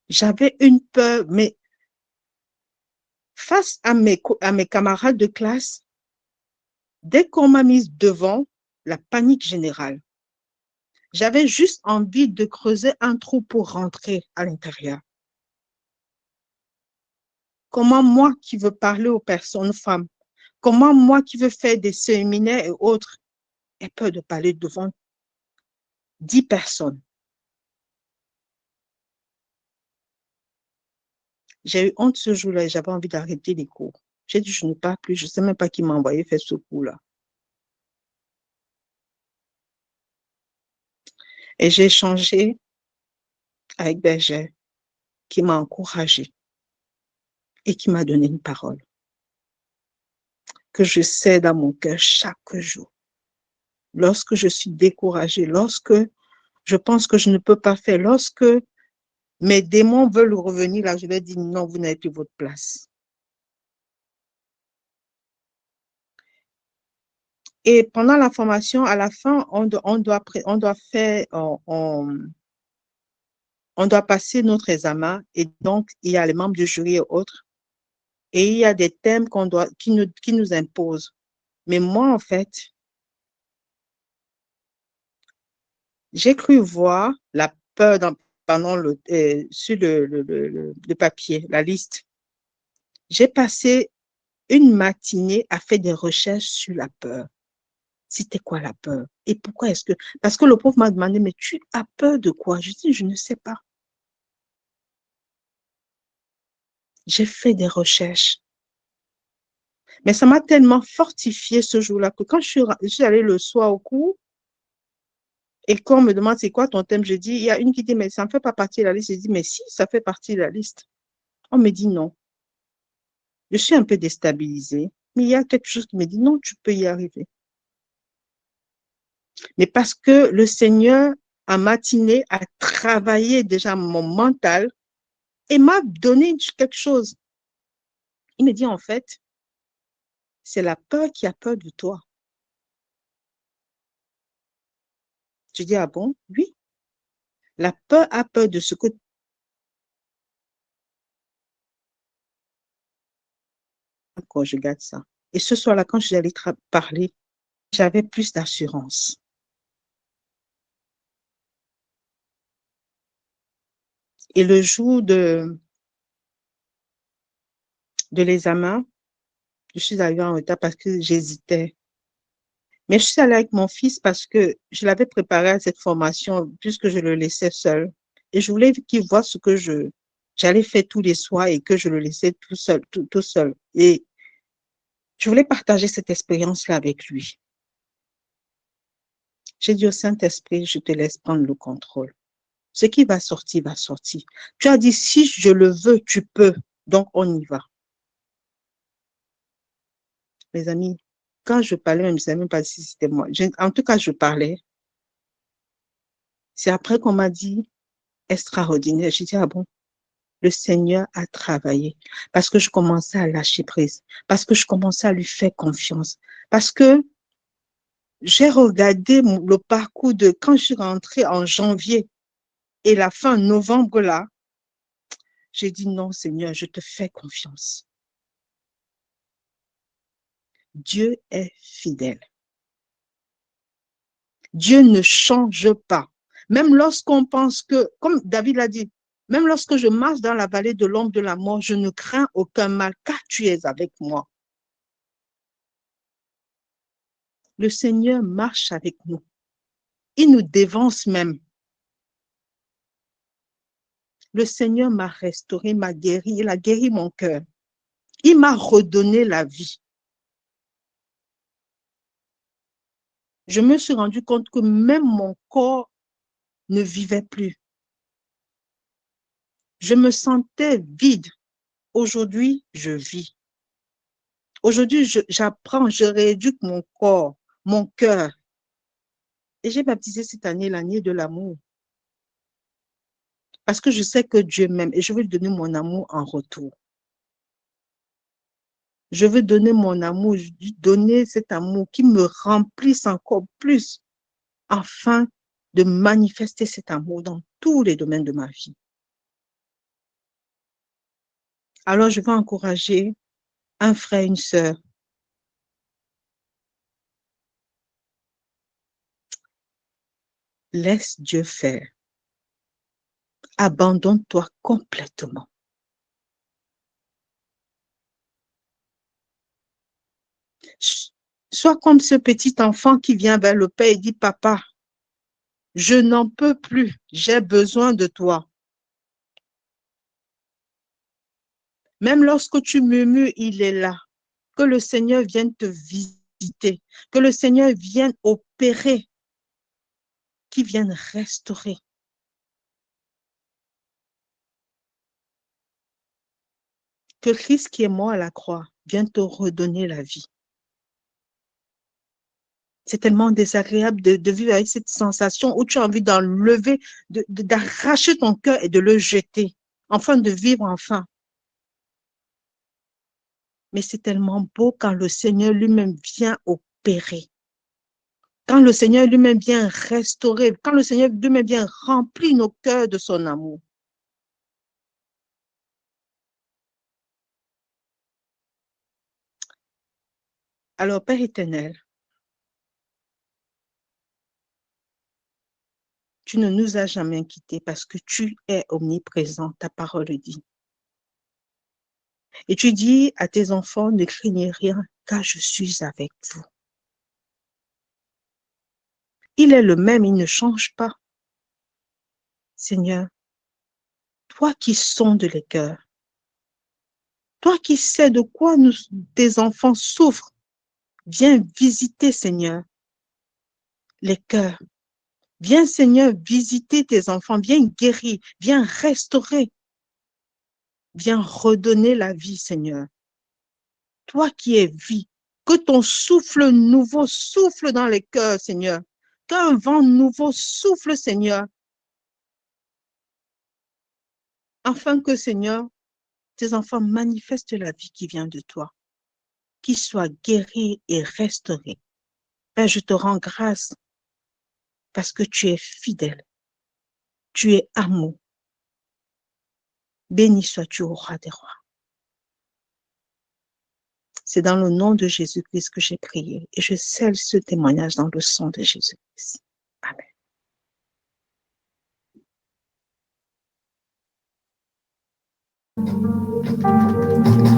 J'avais une peur, mais face à mes camarades de classe, dès qu'on m'a mise devant, la panique générale. J'avais juste envie de creuser un trou pour rentrer à l'intérieur. Comment moi qui veux parler aux personnes femmes, comment moi qui veux faire des séminaires et autres, ai peur de parler devant 10 personnes. J'ai eu honte ce jour-là et j'avais envie d'arrêter les cours. J'ai dit, je ne pars plus, je ne sais même pas qui m'a envoyé faire ce cours-là. Et j'ai échangé avec Berger, qui m'a encouragée et qui m'a donné une parole que je sais dans mon cœur chaque jour. Lorsque je suis découragée, lorsque je pense que je ne peux pas faire, lorsque mes démons veulent revenir, là, je vais dire non, vous n'avez plus votre place. Et pendant la formation, à la fin, on doit faire, on doit passer notre examen et donc il y a les membres du jury et autres. Et il y a des thèmes qui nous imposent. Mais moi, en fait, j'ai cru voir la peur sur le papier, la liste. J'ai passé une matinée à faire des recherches sur la peur. C'était quoi la peur? Et pourquoi est-ce que... Parce que le prof m'a demandé, mais tu as peur de quoi? Je dis, je ne sais pas. J'ai fait des recherches. Mais ça m'a tellement fortifié ce jour-là que quand je suis allée le soir au cours, et quand on me demande c'est quoi ton thème, je dis, il y a une qui dit, mais ça ne fait pas partie de la liste. Je dis, mais si, ça fait partie de la liste. On me dit non. Je suis un peu déstabilisée, mais il y a quelque chose qui me dit, non, tu peux y arriver. Mais parce que le Seigneur, en matinée, a travaillé déjà mon mental et m'a donné quelque chose. Il me dit, en fait, c'est la peur qui a peur de toi. Je dis, ah bon? Oui. La peur a peur de ce que quand je garde ça. Et ce soir-là, quand je suis allée parler, j'avais plus d'assurance. Et le jour de l'examen, je suis arrivée en retard parce que j'hésitais. Mais je suis allée avec mon fils parce que je l'avais préparé à cette formation puisque je le laissais seul. Et je voulais qu'il voie ce que j'allais faire tous les soirs et que je le laissais tout seul. Et je voulais partager cette expérience-là avec lui. J'ai dit au Saint-Esprit, je te laisse prendre le contrôle. Ce qui va sortir, va sortir. Tu as dit, si je le veux, tu peux. Donc, on y va. Mes amis, quand je parlais, je ne savais même pas si c'était moi. En tout cas, je parlais. C'est après qu'on m'a dit, extraordinaire. J'ai dit, ah bon, le Seigneur a travaillé. Parce que je commençais à lâcher prise. Parce que je commençais à lui faire confiance. Parce que j'ai regardé le parcours de quand je suis rentrée en janvier et la fin novembre là, j'ai dit non, Seigneur, je te fais confiance. Dieu est fidèle. Dieu ne change pas. Même lorsqu'on pense que, comme David l'a dit, même lorsque je marche dans la vallée de l'ombre de la mort, je ne crains aucun mal, car tu es avec moi. Le Seigneur marche avec nous. Il nous dévance même. Le Seigneur m'a restauré, m'a guéri, il a guéri mon cœur. Il m'a redonné la vie. Je me suis rendu compte que même mon corps ne vivait plus. Je me sentais vide. Aujourd'hui, je vis. Aujourd'hui, j'apprends, je rééduque mon corps, mon cœur. Et j'ai baptisé cette année l'année de l'amour. Parce que je sais que Dieu m'aime et je veux lui donner mon amour en retour. Je veux donner mon amour, donner cet amour qui me remplisse encore plus afin de manifester cet amour dans tous les domaines de ma vie. Alors, je veux encourager un frère, une sœur. Laisse Dieu faire. Abandonne-toi complètement. Sois comme ce petit enfant qui vient vers le Père et dit, Papa, je n'en peux plus, j'ai besoin de toi. Même lorsque tu murmures, il est là. Que le Seigneur vienne te visiter, que le Seigneur vienne opérer, qu'il vienne restaurer. Que Christ qui est mort à la croix vienne te redonner la vie. C'est tellement désagréable de vivre avec cette sensation où tu as envie d'enlever, d'arracher ton cœur et de le jeter, afin de vivre enfin. Mais c'est tellement beau quand le Seigneur lui-même vient opérer. Quand le Seigneur lui-même vient restaurer, quand le Seigneur lui-même vient remplir nos cœurs de son amour. Alors, Père éternel, tu ne nous as jamais quittés parce que tu es omniprésent, ta parole dit. Et tu dis à tes enfants, ne craignez rien, car je suis avec vous. Il est le même, il ne change pas. Seigneur, toi qui sondes les cœurs, toi qui sais de quoi tes enfants souffrent, viens visiter, Seigneur, les cœurs. Viens, Seigneur, visiter tes enfants, viens guérir, viens restaurer, viens redonner la vie, Seigneur. Toi qui es vie, que ton souffle nouveau souffle dans les cœurs, Seigneur. Qu'un vent nouveau souffle, Seigneur. Afin que, Seigneur, tes enfants manifestent la vie qui vient de toi. Qu'ils soient guéris et restaurés. Père, je te rends grâce parce que tu es fidèle. Tu es amour. Béni sois-tu au roi des rois. C'est dans le nom de Jésus-Christ que j'ai prié et je scelle ce témoignage dans le sang de Jésus-Christ. Amen.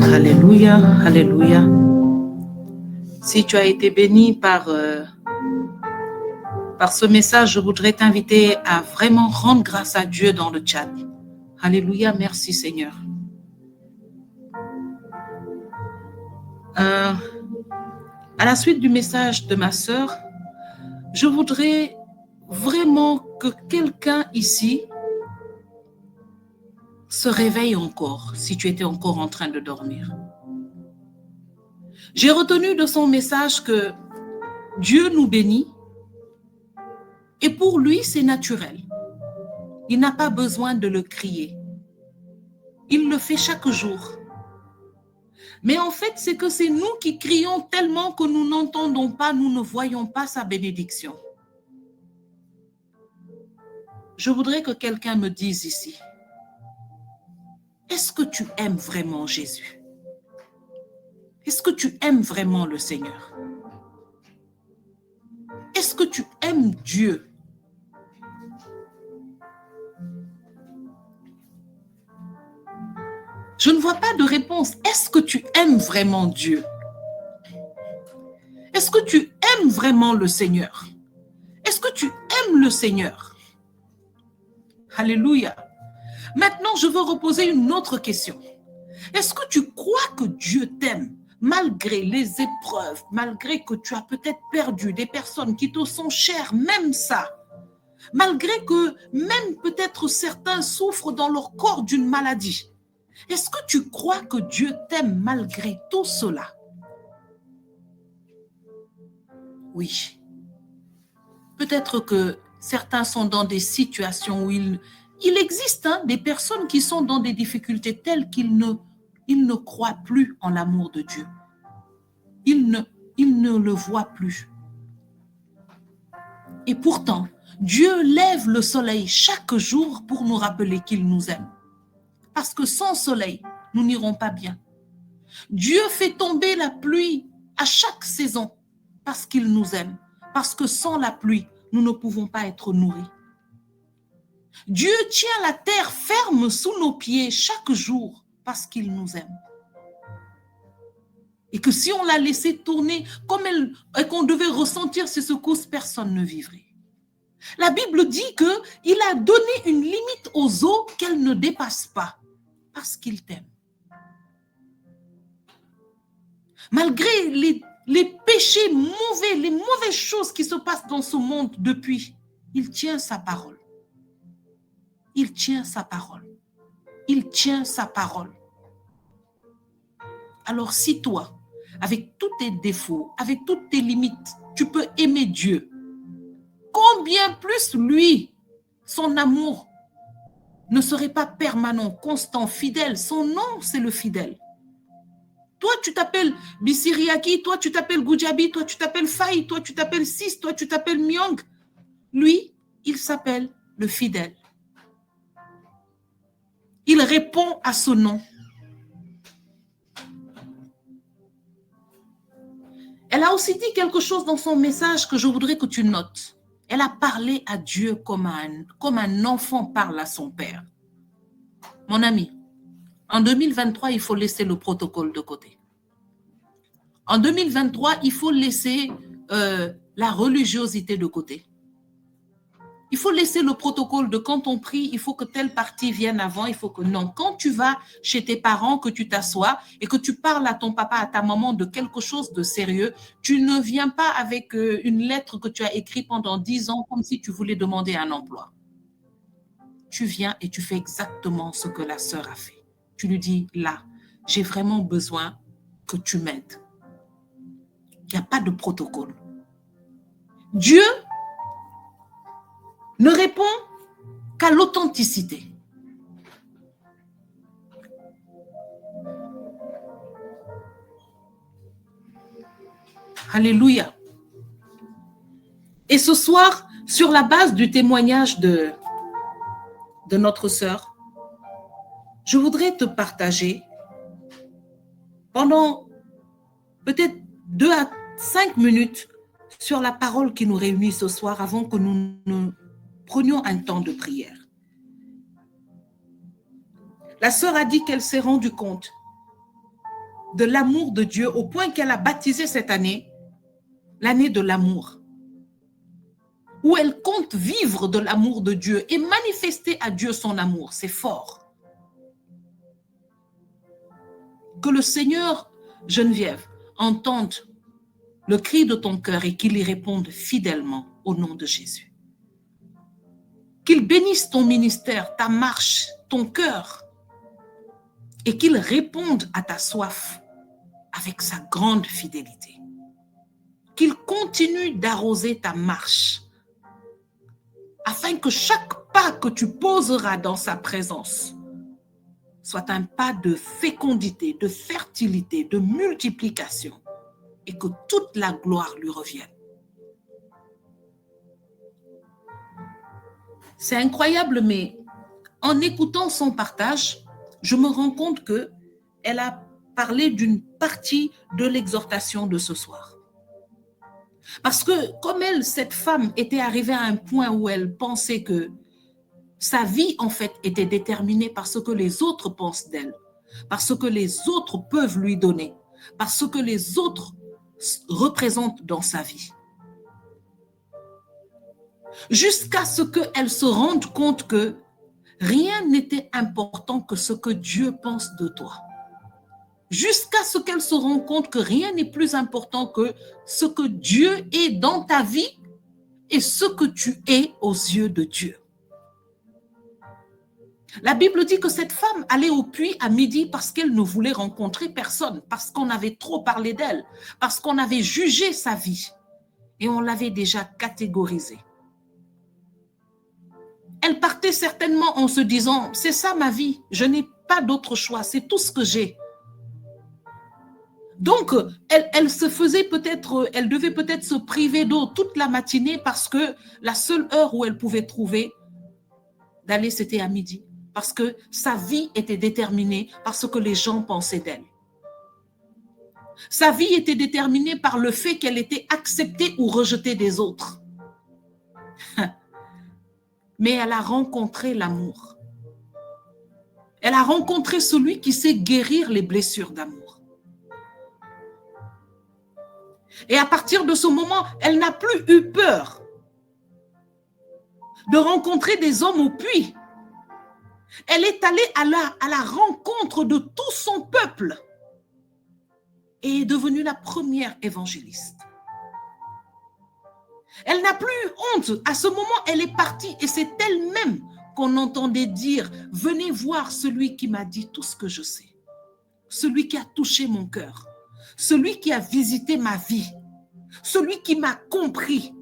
Alléluia, alléluia. Si tu as été béni par ce message, je voudrais t'inviter à vraiment rendre grâce à Dieu dans le chat. Alléluia, merci Seigneur. À la suite du message de ma sœur, je voudrais vraiment que quelqu'un ici se réveille encore, si tu étais encore en train de dormir. J'ai retenu de son message que Dieu nous bénit et pour lui, c'est naturel. Il n'a pas besoin de le crier. Il le fait chaque jour. Mais en fait, c'est que c'est nous qui crions tellement que nous n'entendons pas, nous ne voyons pas sa bénédiction. Je voudrais que quelqu'un me dise ici, est-ce que tu aimes vraiment Jésus? Est-ce que tu aimes vraiment le Seigneur? Est-ce que tu aimes Dieu? Je ne vois pas de réponse. Est-ce que tu aimes vraiment Dieu? Est-ce que tu aimes vraiment le Seigneur? Est-ce que tu aimes le Seigneur? Alléluia. Maintenant, je veux reposer une autre question. Est-ce que tu crois que Dieu t'aime malgré les épreuves, malgré que tu as peut-être perdu des personnes qui te sont chères, même ça, malgré que même peut-être certains souffrent dans leur corps d'une maladie? Est-ce que tu crois que Dieu t'aime malgré tout cela? Oui. Peut-être que certains sont dans des situations où il existe des personnes qui sont dans des difficultés telles qu'ils ne croient plus en l'amour de Dieu. Ils ne le voient plus. Et pourtant, Dieu lève le soleil chaque jour pour nous rappeler qu'il nous aime. Parce que sans soleil, nous n'irons pas bien. Dieu fait tomber la pluie à chaque saison parce qu'il nous aime. Parce que sans la pluie, nous ne pouvons pas être nourris. Dieu tient la terre ferme sous nos pieds chaque jour parce qu'il nous aime. Et que si on l'a laissé tourner comme elle, et qu'on devait ressentir ses secousses, personne ne vivrait. La Bible dit qu'il a donné une limite aux eaux qu'elles ne dépassent pas parce qu'il t'aime. Malgré les péchés mauvais, les mauvaises choses qui se passent dans ce monde depuis, il tient sa parole. Il tient sa parole. Il tient sa parole. Alors si toi, avec tous tes défauts, avec toutes tes limites, tu peux aimer Dieu, combien plus lui, son amour ne serait pas permanent, constant, fidèle. Son nom, c'est le fidèle. Toi, tu t'appelles Bisiriaki, toi, tu t'appelles Gujabi, toi, tu t'appelles Faye, toi, tu t'appelles Sis, toi, tu t'appelles Myong. Lui, il s'appelle le fidèle. Il répond à ce nom. Elle a aussi dit quelque chose dans son message que je voudrais que tu notes. Elle a parlé à Dieu comme un enfant parle à son père. Mon ami, en 2023, il faut laisser le protocole de côté. En 2023, il faut laisser la religiosité de côté. Il faut laisser le protocole de quand on prie, il faut que telle partie vienne avant, il faut que non. Quand tu vas chez tes parents, que tu t'assois et que tu parles à ton papa, à ta maman de quelque chose de sérieux, tu ne viens pas avec une lettre que tu as écrite pendant 10 ans comme si tu voulais demander un emploi. Tu viens et tu fais exactement ce que la sœur a fait. Tu lui dis, là, j'ai vraiment besoin que tu m'aides. Il n'y a pas de protocole. Dieu ne répond qu'à l'authenticité. Alléluia. Et ce soir, sur la base du témoignage de notre sœur, je voudrais te partager pendant peut-être 2 à 5 minutes sur la parole qui nous réunit ce soir avant que nous prenions un temps de prière. La sœur a dit qu'elle s'est rendue compte de l'amour de Dieu au point qu'elle a baptisé cette année l'année de l'amour, où elle compte vivre de l'amour de Dieu et manifester à Dieu son amour. C'est fort. Que le Seigneur, Geneviève, entende le cri de ton cœur et qu'il y réponde fidèlement au nom de Jésus. Qu'il bénisse ton ministère, ta marche, ton cœur et qu'il réponde à ta soif avec sa grande fidélité. Qu'il continue d'arroser ta marche afin que chaque pas que tu poseras dans sa présence soit un pas de fécondité, de fertilité, de multiplication et que toute la gloire lui revienne. C'est incroyable, mais en écoutant son partage, je me rends compte qu'elle a parlé d'une partie de l'exhortation de ce soir. Parce que comme elle, cette femme était arrivée à un point où elle pensait que sa vie, en fait, était déterminée par ce que les autres pensent d'elle, par ce que les autres peuvent lui donner, par ce que les autres représentent dans sa vie. Jusqu'à ce qu'elle se rende compte que rien n'était important que ce que Dieu pense de toi. Jusqu'à ce qu'elle se rende compte que rien n'est plus important que ce que Dieu est dans ta vie et ce que tu es aux yeux de Dieu. La Bible dit que cette femme allait au puits à midi parce qu'elle ne voulait rencontrer personne, parce qu'on avait trop parlé d'elle, parce qu'on avait jugé sa vie. et on l'avait déjà catégorisée. Elle partait certainement en se disant, c'est ça ma vie, je n'ai pas d'autre choix, c'est tout ce que j'ai. Donc, elle se faisait peut-être, elle devait peut-être se priver d'eau toute la matinée parce que la seule heure où elle pouvait trouver d'aller, c'était à midi. Parce que sa vie était déterminée par ce que les gens pensaient d'elle. Sa vie était déterminée par le fait qu'elle était acceptée ou rejetée des autres. Mais elle a rencontré l'amour. Elle a rencontré celui qui sait guérir les blessures d'amour. Et à partir de ce moment, elle n'a plus eu peur de rencontrer des hommes au puits. Elle est allée à la rencontre de tout son peuple et est devenue la première évangéliste. Elle n'a plus honte. À ce moment, elle est partie et c'est elle-même qu'on entendait dire « Venez voir celui qui m'a dit tout ce que je sais. Celui qui a touché mon cœur. Celui qui a visité ma vie. Celui qui m'a compris.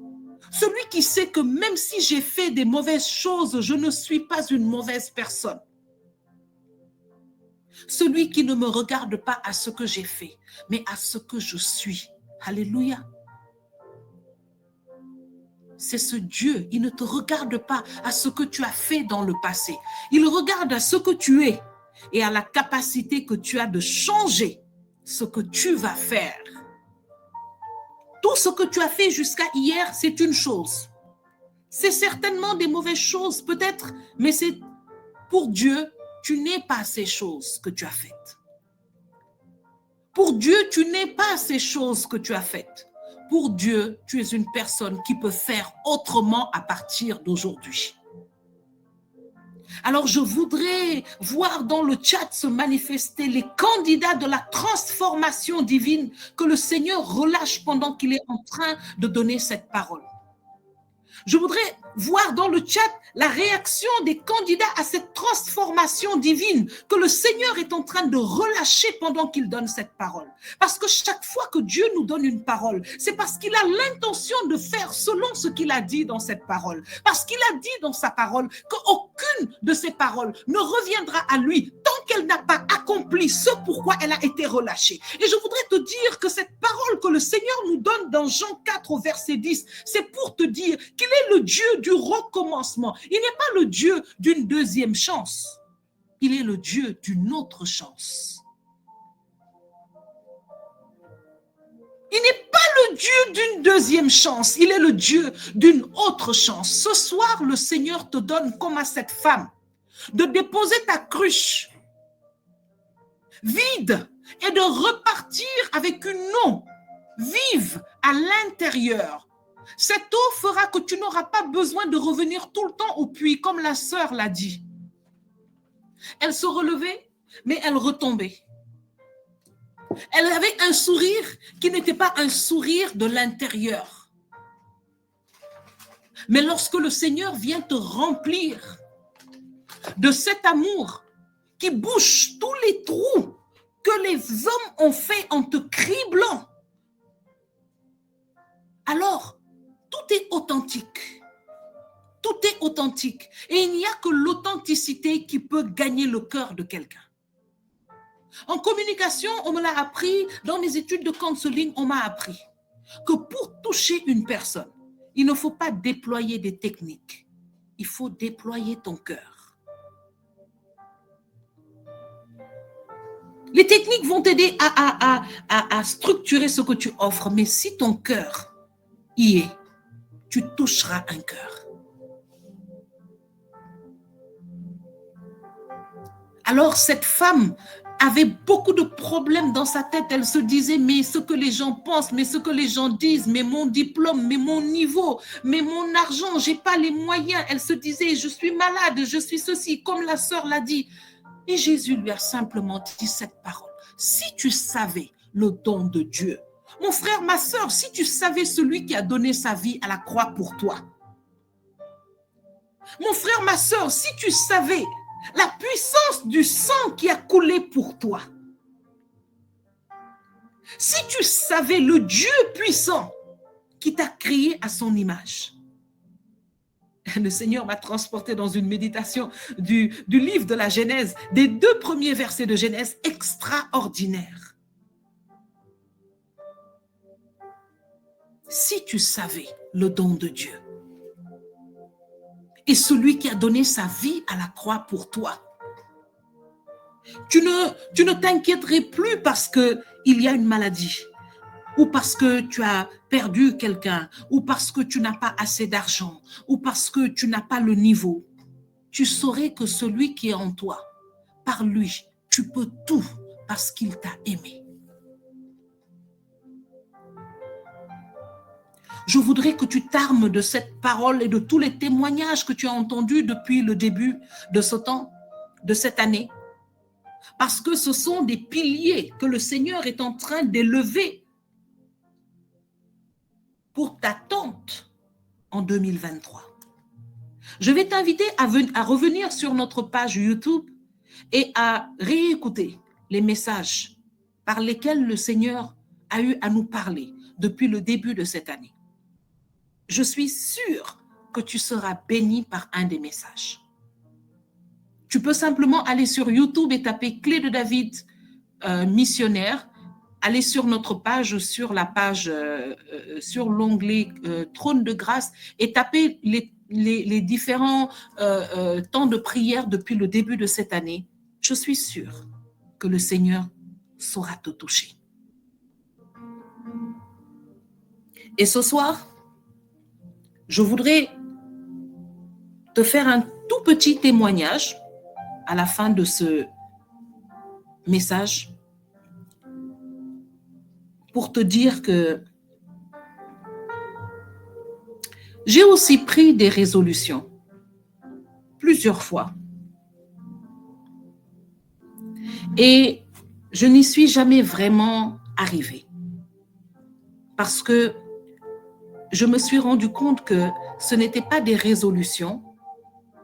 Celui qui sait que même si j'ai fait des mauvaises choses, je ne suis pas une mauvaise personne. Celui qui ne me regarde pas à ce que j'ai fait, mais à ce que je suis. » Alléluia. C'est ce Dieu, il ne te regarde pas à ce que tu as fait dans le passé. Il regarde à ce que tu es et à la capacité que tu as de changer ce que tu vas faire. Tout ce que tu as fait jusqu'à hier, c'est une chose. C'est certainement des mauvaises choses, peut-être, mais c'est pour Dieu, tu n'es pas ces choses que tu as faites. Pour Dieu, tu n'es pas ces choses que tu as faites. Pour Dieu, tu es une personne qui peut faire autrement à partir d'aujourd'hui. Alors, je voudrais voir dans le chat se manifester les candidats de la transformation divine que le Seigneur relâche pendant qu'il est en train de donner cette parole. Je voudrais voir dans le chat la réaction des candidats à cette transformation divine que le Seigneur est en train de relâcher pendant qu'il donne cette parole. Parce que chaque fois que Dieu nous donne une parole, c'est parce qu'il a l'intention de faire selon ce qu'il a dit dans cette parole. Parce qu'il a dit dans sa parole qu'aucune de ces paroles ne reviendra à lui tant qu'elle n'a pas accompli ce pourquoi elle a été relâchée. Et je voudrais te dire que cette parole que le Seigneur nous donne dans Jean 4 au verset 10, c'est pour te dire qu'il est le Dieu du recommencement. Il n'est pas le Dieu d'une deuxième chance. Il est le Dieu d'une autre chance. Il n'est pas le Dieu d'une deuxième chance. Il est le Dieu d'une autre chance. Ce soir, le Seigneur te donne, comme à cette femme, de déposer ta cruche vide et de repartir avec une eau vive à l'intérieur. Cette eau fera que tu n'auras pas besoin de revenir tout le temps au puits, comme la sœur l'a dit. Elle se relevait, mais elle retombait. Elle avait un sourire qui n'était pas un sourire de l'intérieur. Mais lorsque le Seigneur vient te remplir de cet amour qui bouche tous les trous que les hommes ont fait en te criblant, alors tout est authentique. Tout est authentique. Et il n'y a que l'authenticité qui peut gagner le cœur de quelqu'un. En communication, on me l'a appris, dans mes études de counseling, on m'a appris que pour toucher une personne, il ne faut pas déployer des techniques. Il faut déployer ton cœur. Les techniques vont t'aider à structurer ce que tu offres, mais si ton cœur y est, tu toucheras un cœur. Alors cette femme avait beaucoup de problèmes dans sa tête. Elle se disait, mais ce que les gens pensent, mais ce que les gens disent, mais mon diplôme, mais mon niveau, mais mon argent, j'ai pas les moyens. Elle se disait, je suis malade, je suis ceci, comme la sœur l'a dit. Et Jésus lui a simplement dit cette parole. Si tu savais le don de Dieu, mon frère, ma sœur, si tu savais celui qui a donné sa vie à la croix pour toi. Mon frère, ma sœur, si tu savais la puissance du sang qui a coulé pour toi. Si tu savais le Dieu puissant qui t'a créé à son image. Le Seigneur m'a transporté dans une méditation du livre de la Genèse, des 2 premiers versets de Genèse extraordinaires. Si tu savais le don de Dieu et celui qui a donné sa vie à la croix pour toi, tu ne t'inquiéterais plus parce qu'il y a une maladie, ou parce que tu as perdu quelqu'un, ou parce que tu n'as pas assez d'argent, ou parce que tu n'as pas le niveau. Tu saurais que celui qui est en toi, par lui, tu peux tout parce qu'il t'a aimé. Je voudrais que tu t'armes de cette parole et de tous les témoignages que tu as entendus depuis le début de ce temps, de cette année, parce que ce sont des piliers que le Seigneur est en train d'élever pour ta tente en 2023. Je vais t'inviter à revenir sur notre page YouTube et à réécouter les messages par lesquels le Seigneur a eu à nous parler depuis le début de cette année. Je suis sûre que tu seras béni par un des messages. Tu peux simplement aller sur YouTube et taper Clé de David missionnaire, aller sur notre page, sur l'onglet Trône de grâce et taper les différents temps de prière depuis le début de cette année. Je suis sûre que le Seigneur saura te toucher. Et ce soir, je voudrais te faire un tout petit témoignage à la fin de ce message pour te dire que j'ai aussi pris des résolutions plusieurs fois et je n'y suis jamais vraiment arrivée parce que je me suis rendu compte que ce n'étaient pas des résolutions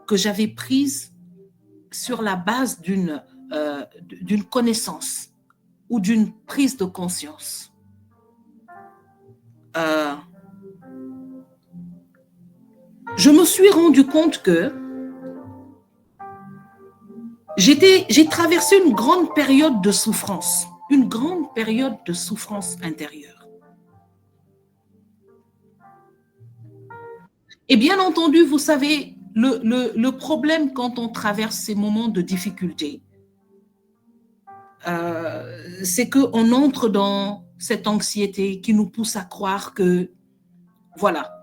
que j'avais prises sur la base d'une connaissance ou d'une prise de conscience. Je me suis rendu compte que j'ai traversé une grande période de souffrance intérieure. Et bien entendu, vous savez, le problème quand on traverse ces moments de difficulté, c'est qu'on entre dans cette anxiété qui nous pousse à croire que, voilà,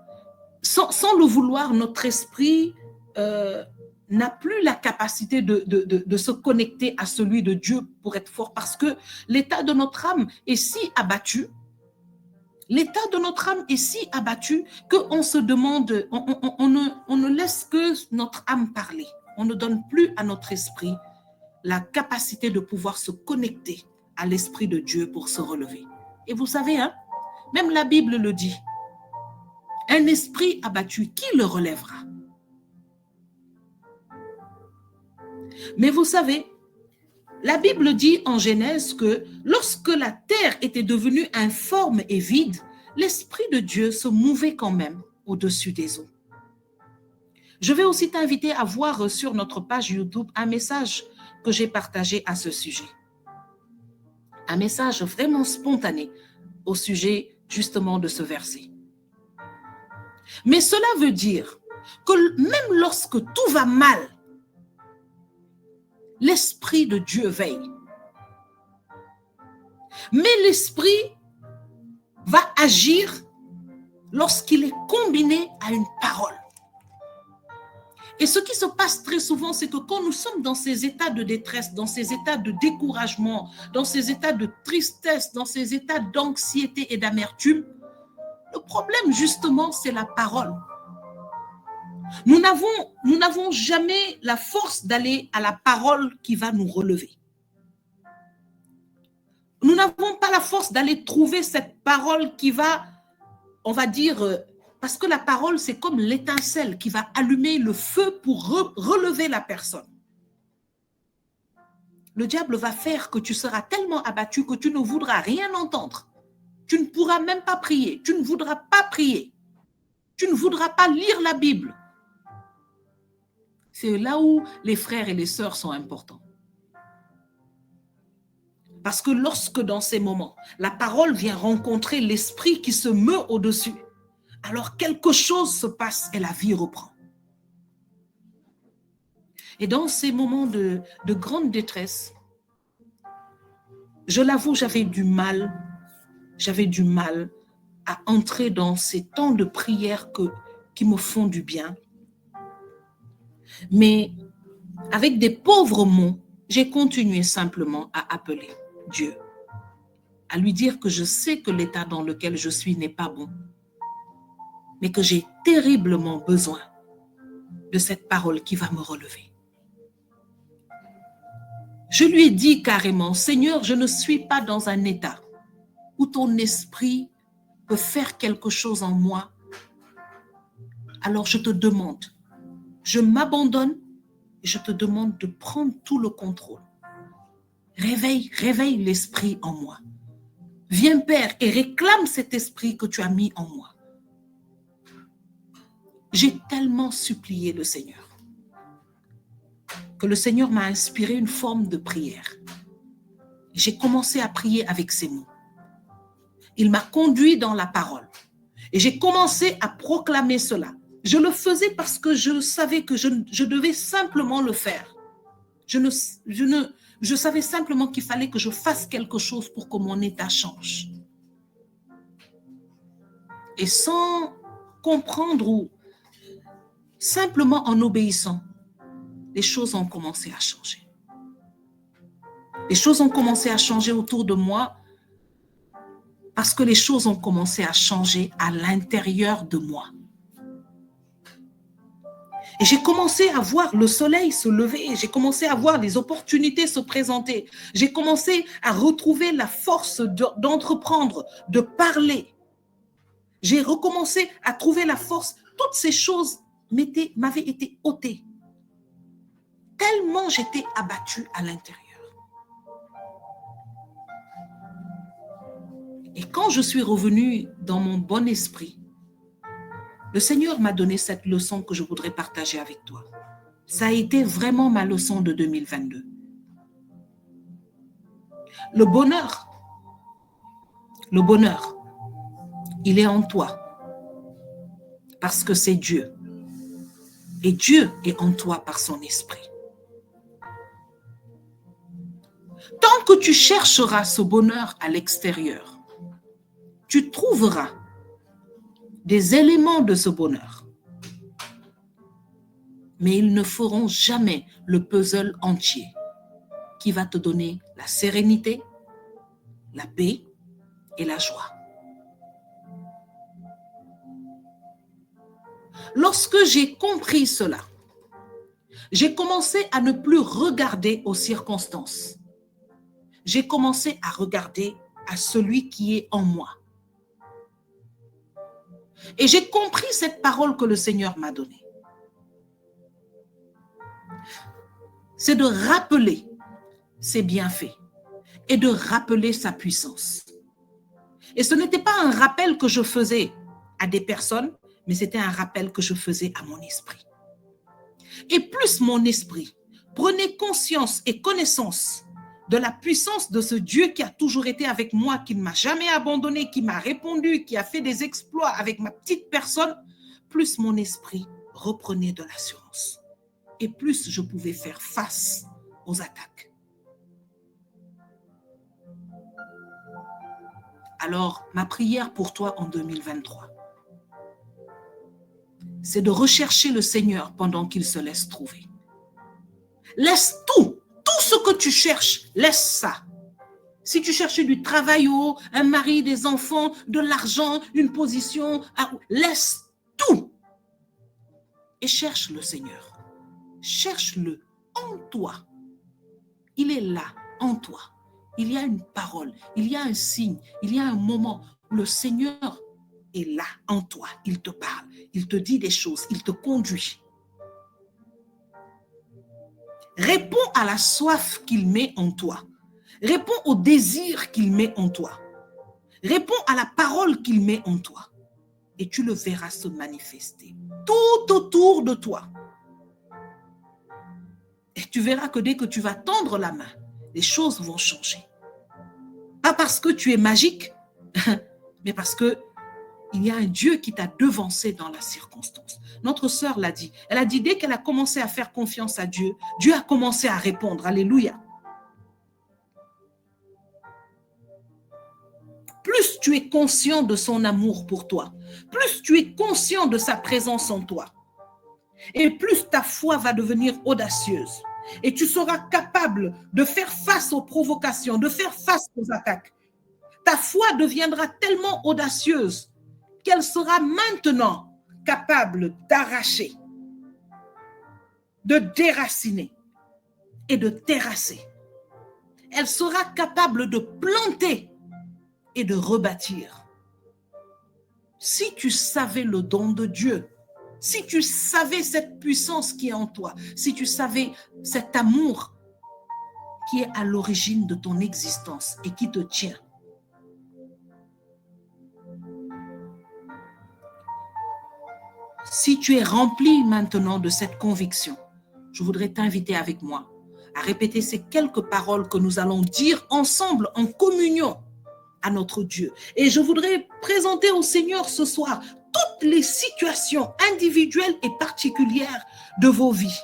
sans le vouloir, notre esprit n'a plus la capacité de se connecter à celui de Dieu pour être fort, parce que l'état de notre âme est si abattu, qu'on se demande, on ne laisse que notre âme parler. On ne donne plus à notre esprit la capacité de pouvoir se connecter à l'Esprit de Dieu pour se relever. Et vous savez, hein, même la Bible le dit, un esprit abattu, qui le relèvera? Mais vous savez, la Bible dit en Genèse que lorsque la terre était devenue informe et vide, l'Esprit de Dieu se mouvait quand même au-dessus des eaux. Je vais aussi t'inviter à voir sur notre page YouTube un message que j'ai partagé à ce sujet. Un message vraiment spontané au sujet justement de ce verset. Mais cela veut dire que même lorsque tout va mal, l'Esprit de Dieu veille. Mais l'Esprit va agir lorsqu'il est combiné à une parole. Et ce qui se passe très souvent, c'est que quand nous sommes dans ces états de détresse, dans ces états de découragement, dans ces états de tristesse, dans ces états d'anxiété et d'amertume, le problème justement, c'est la parole. Nous n'avons jamais la force d'aller à la parole qui va nous relever. Nous n'avons pas la force d'aller trouver cette parole qui va, on va dire, parce que la parole, c'est comme l'étincelle qui va allumer le feu pour relever la personne. Le diable va faire que tu seras tellement abattu que tu ne voudras rien entendre. Tu ne pourras même pas prier. Tu ne voudras pas prier. Tu ne voudras pas lire la Bible. C'est là où les frères et les sœurs sont importants. Parce que lorsque dans ces moments, la parole vient rencontrer l'esprit qui se meut au-dessus, alors quelque chose se passe et la vie reprend. Et dans ces moments de grande détresse, je l'avoue, j'avais du mal à entrer dans ces temps de prière qui me font du bien. Mais avec des pauvres mots, j'ai continué simplement à appeler Dieu, à lui dire que je sais que l'état dans lequel je suis n'est pas bon, mais que j'ai terriblement besoin de cette parole qui va me relever. Je lui ai dit carrément, Seigneur, je ne suis pas dans un état où ton esprit peut faire quelque chose en moi. Alors je te demande, je m'abandonne et je te demande de prendre tout le contrôle. Réveille l'esprit en moi. Viens, Père, et réclame cet esprit que tu as mis en moi. J'ai tellement supplié le Seigneur que le Seigneur m'a inspiré une forme de prière. J'ai commencé à prier avec ces mots. Il m'a conduit dans la parole et j'ai commencé à proclamer cela. Je le faisais parce que je savais que je devais simplement le faire. Je savais simplement qu'il fallait que je fasse quelque chose pour que mon état change. Et sans comprendre ou simplement en obéissant, les choses ont commencé à changer. Les choses ont commencé à changer autour de moi parce que les choses ont commencé à changer à l'intérieur de moi. Et j'ai commencé à voir le soleil se lever, j'ai commencé à voir les opportunités se présenter, j'ai commencé à retrouver la force d'entreprendre, de parler. J'ai recommencé à trouver la force. Toutes ces choses m'avaient été ôtées. Tellement j'étais abattue à l'intérieur. Et quand je suis revenue dans mon bon esprit, le Seigneur m'a donné cette leçon que je voudrais partager avec toi. Ça a été vraiment ma leçon de 2022. Le bonheur, il est en toi parce que c'est Dieu. Et Dieu est en toi par son esprit. Tant que tu chercheras ce bonheur à l'extérieur, tu trouveras des éléments de ce bonheur. Mais ils ne feront jamais le puzzle entier qui va te donner la sérénité, la paix et la joie. Lorsque j'ai compris cela, j'ai commencé à ne plus regarder aux circonstances. J'ai commencé à regarder à celui qui est en moi. Et j'ai compris cette parole que le Seigneur m'a donnée. C'est de rappeler ses bienfaits et de rappeler sa puissance. Et ce n'était pas un rappel que je faisais à des personnes, mais c'était un rappel que je faisais à mon esprit. Et plus mon esprit prenait conscience et connaissance de la puissance de ce Dieu qui a toujours été avec moi, qui ne m'a jamais abandonné, qui m'a répondu, qui a fait des exploits avec ma petite personne, plus mon esprit reprenait de l'assurance. Et plus je pouvais faire face aux attaques. Alors, ma prière pour toi en 2023, c'est de rechercher le Seigneur pendant qu'il se laisse trouver. Laisse tout ce que tu cherches, laisse ça. Si tu cherchais du travail, un mari, des enfants, de l'argent, une position, laisse tout et cherche le Seigneur. Cherche-le en toi. Il est là, en toi. Il y a une parole, il y a un signe, il y a un moment où le Seigneur est là, en toi. Il te parle, il te dit des choses, il te conduit. Réponds à la soif qu'il met en toi. Réponds au désir qu'il met en toi. Réponds à la parole qu'il met en toi et tu le verras se manifester tout autour de toi. Et tu verras que dès que tu vas tendre la main, les choses vont changer. Pas parce que tu es magique, mais parce que il y a un Dieu qui t'a devancé dans la circonstance. Notre sœur l'a dit. Elle a dit, dès qu'elle a commencé à faire confiance à Dieu, Dieu a commencé à répondre. Alléluia. Plus tu es conscient de son amour pour toi, plus tu es conscient de sa présence en toi, et plus ta foi va devenir audacieuse. Et tu seras capable de faire face aux provocations, de faire face aux attaques. Ta foi deviendra tellement audacieuse qu'elle sera maintenant capable d'arracher, de déraciner et de terrasser. Elle sera capable de planter et de rebâtir. Si tu savais le don de Dieu, si tu savais cette puissance qui est en toi, si tu savais cet amour qui est à l'origine de ton existence et qui te tient, si tu es rempli maintenant de cette conviction, je voudrais t'inviter avec moi à répéter ces quelques paroles que nous allons dire ensemble en communion à notre Dieu. Et je voudrais présenter au Seigneur ce soir toutes les situations individuelles et particulières de vos vies.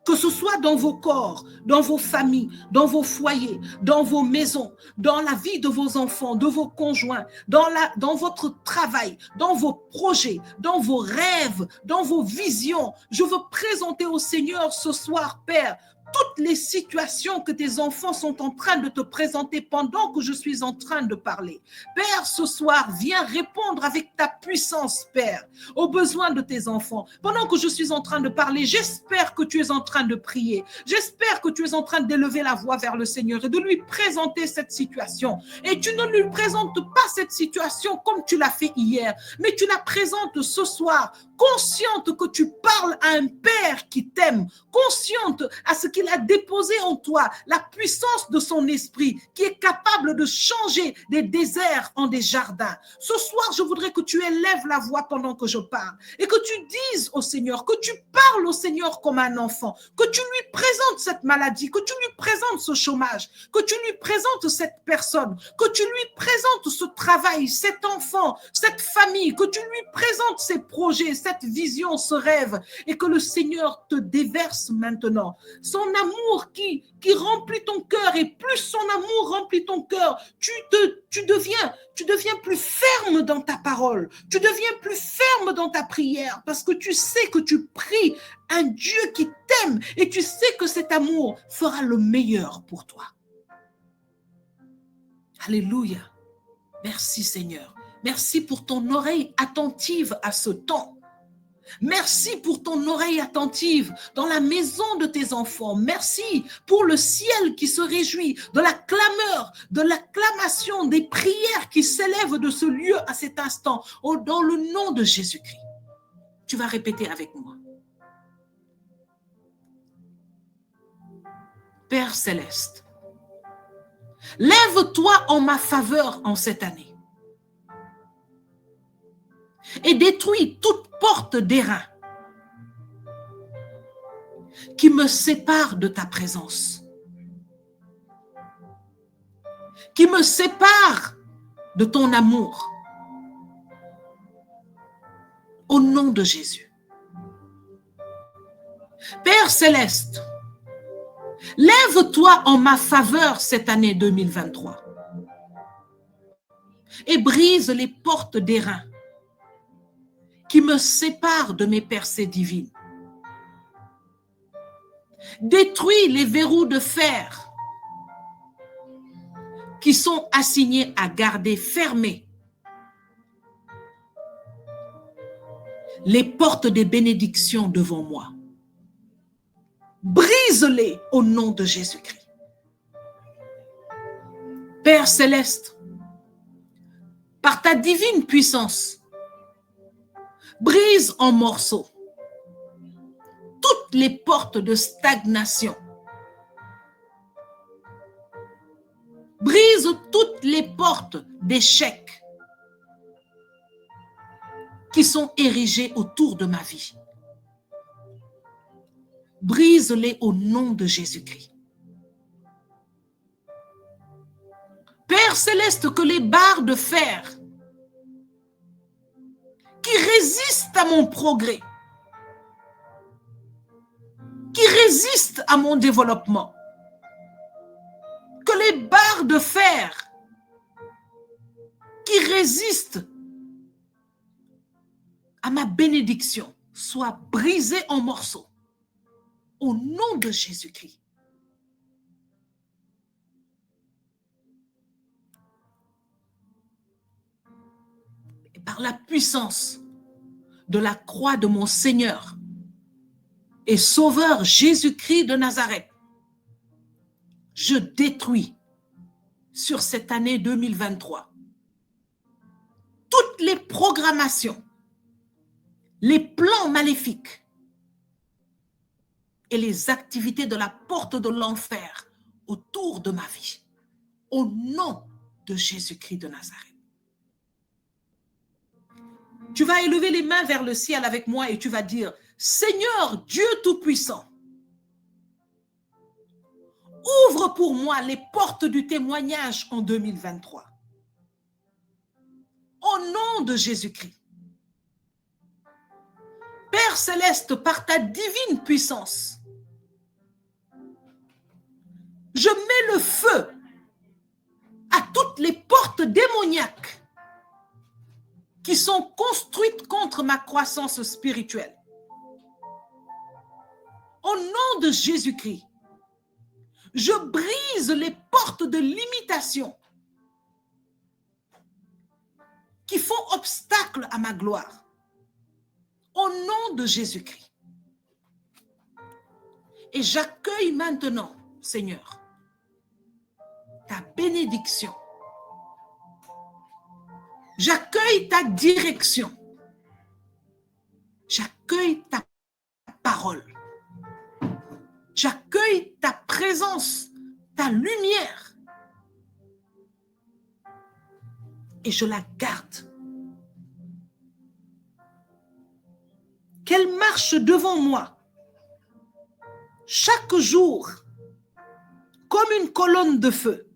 Que ce soit dans vos corps, dans vos familles, dans vos foyers, dans vos maisons, dans la vie de vos enfants, de vos conjoints, dans votre travail, dans vos projets, dans vos rêves, dans vos visions. Je veux présenter au Seigneur ce soir, Père, toutes les situations que tes enfants sont en train de te présenter pendant que je suis en train de parler. Père, ce soir, viens répondre avec ta puissance, Père, aux besoins de tes enfants. Pendant que je suis en train de parler, j'espère que tu es en train de prier. J'espère que tu es en train d'élever la voix vers le Seigneur et de lui présenter cette situation. Et tu ne lui présentes pas cette situation comme tu l'as fait hier, mais tu la présentes ce soir, consciente que tu parles à un Père qui t'aime, consciente à ce qu'il a déposé en toi, la puissance de son esprit qui est capable de changer des déserts en des jardins. Ce soir, je voudrais que tu élèves la voix pendant que je parle et que tu dises au Seigneur, que tu parles au Seigneur comme un enfant, que tu lui présentes cette maladie, que tu lui présentes ce chômage, que tu lui présentes cette personne, que tu lui présentes ce travail, cet enfant, cette famille, que tu lui présentes ses projets, cette vision, ce rêve, et que le Seigneur te déverse maintenant son amour qui remplit ton cœur, et plus son amour remplit ton cœur, tu deviens plus ferme dans ta parole, tu deviens plus ferme dans ta prière, parce que tu sais que tu pries un Dieu qui t'aime, et tu sais que cet amour fera le meilleur pour toi. Alléluia. Merci Seigneur. Merci pour ton oreille attentive à ce temps. Merci pour ton oreille attentive dans la maison de tes enfants. Merci pour le ciel qui se réjouit de la clameur, de l'acclamation, des prières qui s'élèvent de ce lieu à cet instant, dans le nom de Jésus-Christ. Tu vas répéter avec moi. Père céleste, lève-toi en ma faveur en cette année et détruis toute porte d'airain qui me sépare de ta présence, qui me sépare de ton amour. Au nom de Jésus. Père céleste, lève-toi en ma faveur cette année 2023 et brise les portes d'airain qui me séparent de mes percées divines. Détruis les verrous de fer qui sont assignés à garder fermés les portes des bénédictions devant moi. Brise-les au nom de Jésus-Christ. Père céleste, par ta divine puissance, brise en morceaux toutes les portes de stagnation. Brise brise toutes les portes d'échec qui sont érigées autour de ma vie. Brise-les au nom de Jésus-Christ. Père céleste, que les barres de fer qui résistent à mon progrès, qui résistent à mon développement, que les barres de fer qui résistent à ma bénédiction soient brisées en morceaux au nom de Jésus-Christ. Et par la puissance de la croix de mon Seigneur et Sauveur Jésus-Christ de Nazareth, je détruis sur cette année 2023 toutes les programmations, les plans maléfiques et les activités de la porte de l'enfer autour de ma vie, au nom de Jésus-Christ de Nazareth. Tu vas élever les mains vers le ciel avec moi et tu vas dire, Seigneur Dieu Tout-Puissant, ouvre pour moi les portes du témoignage en 2023. Au nom de Jésus-Christ. Père céleste, par ta divine puissance, je mets le feu à toutes les portes démoniaques qui sont construites contre ma croissance spirituelle. Au nom de Jésus-Christ, je brise les portes de limitation qui font obstacle à ma gloire. Au nom de Jésus-Christ. Et j'accueille maintenant, Seigneur, ta bénédiction. J'accueille ta direction. J'accueille ta parole. J'accueille ta présence, ta lumière. Et je la garde. Qu'elle marche devant moi chaque jour comme une colonne de feu.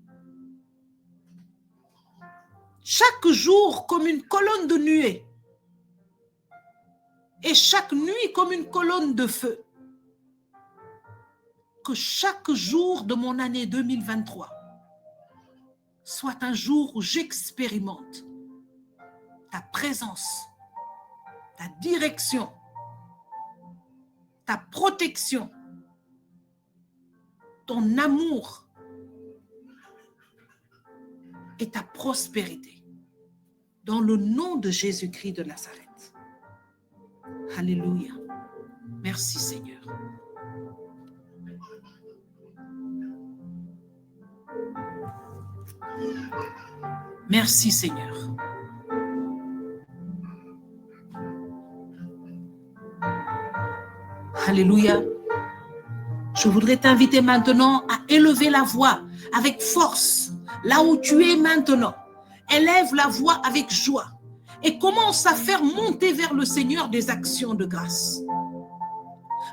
Chaque jour comme une colonne de nuée. Et chaque nuit comme une colonne de feu. Que chaque jour de mon année 2023 soit un jour où j'expérimente ta présence, ta direction, ta protection, ton amour et ta prospérité. Dans le nom de Jésus-Christ de Nazareth. Alléluia. Merci Seigneur. Merci Seigneur. Alléluia. Je voudrais t'inviter maintenant à élever la voix avec force, là où tu es maintenant. Élève la voix avec joie et commence à faire monter vers le Seigneur des actions de grâce.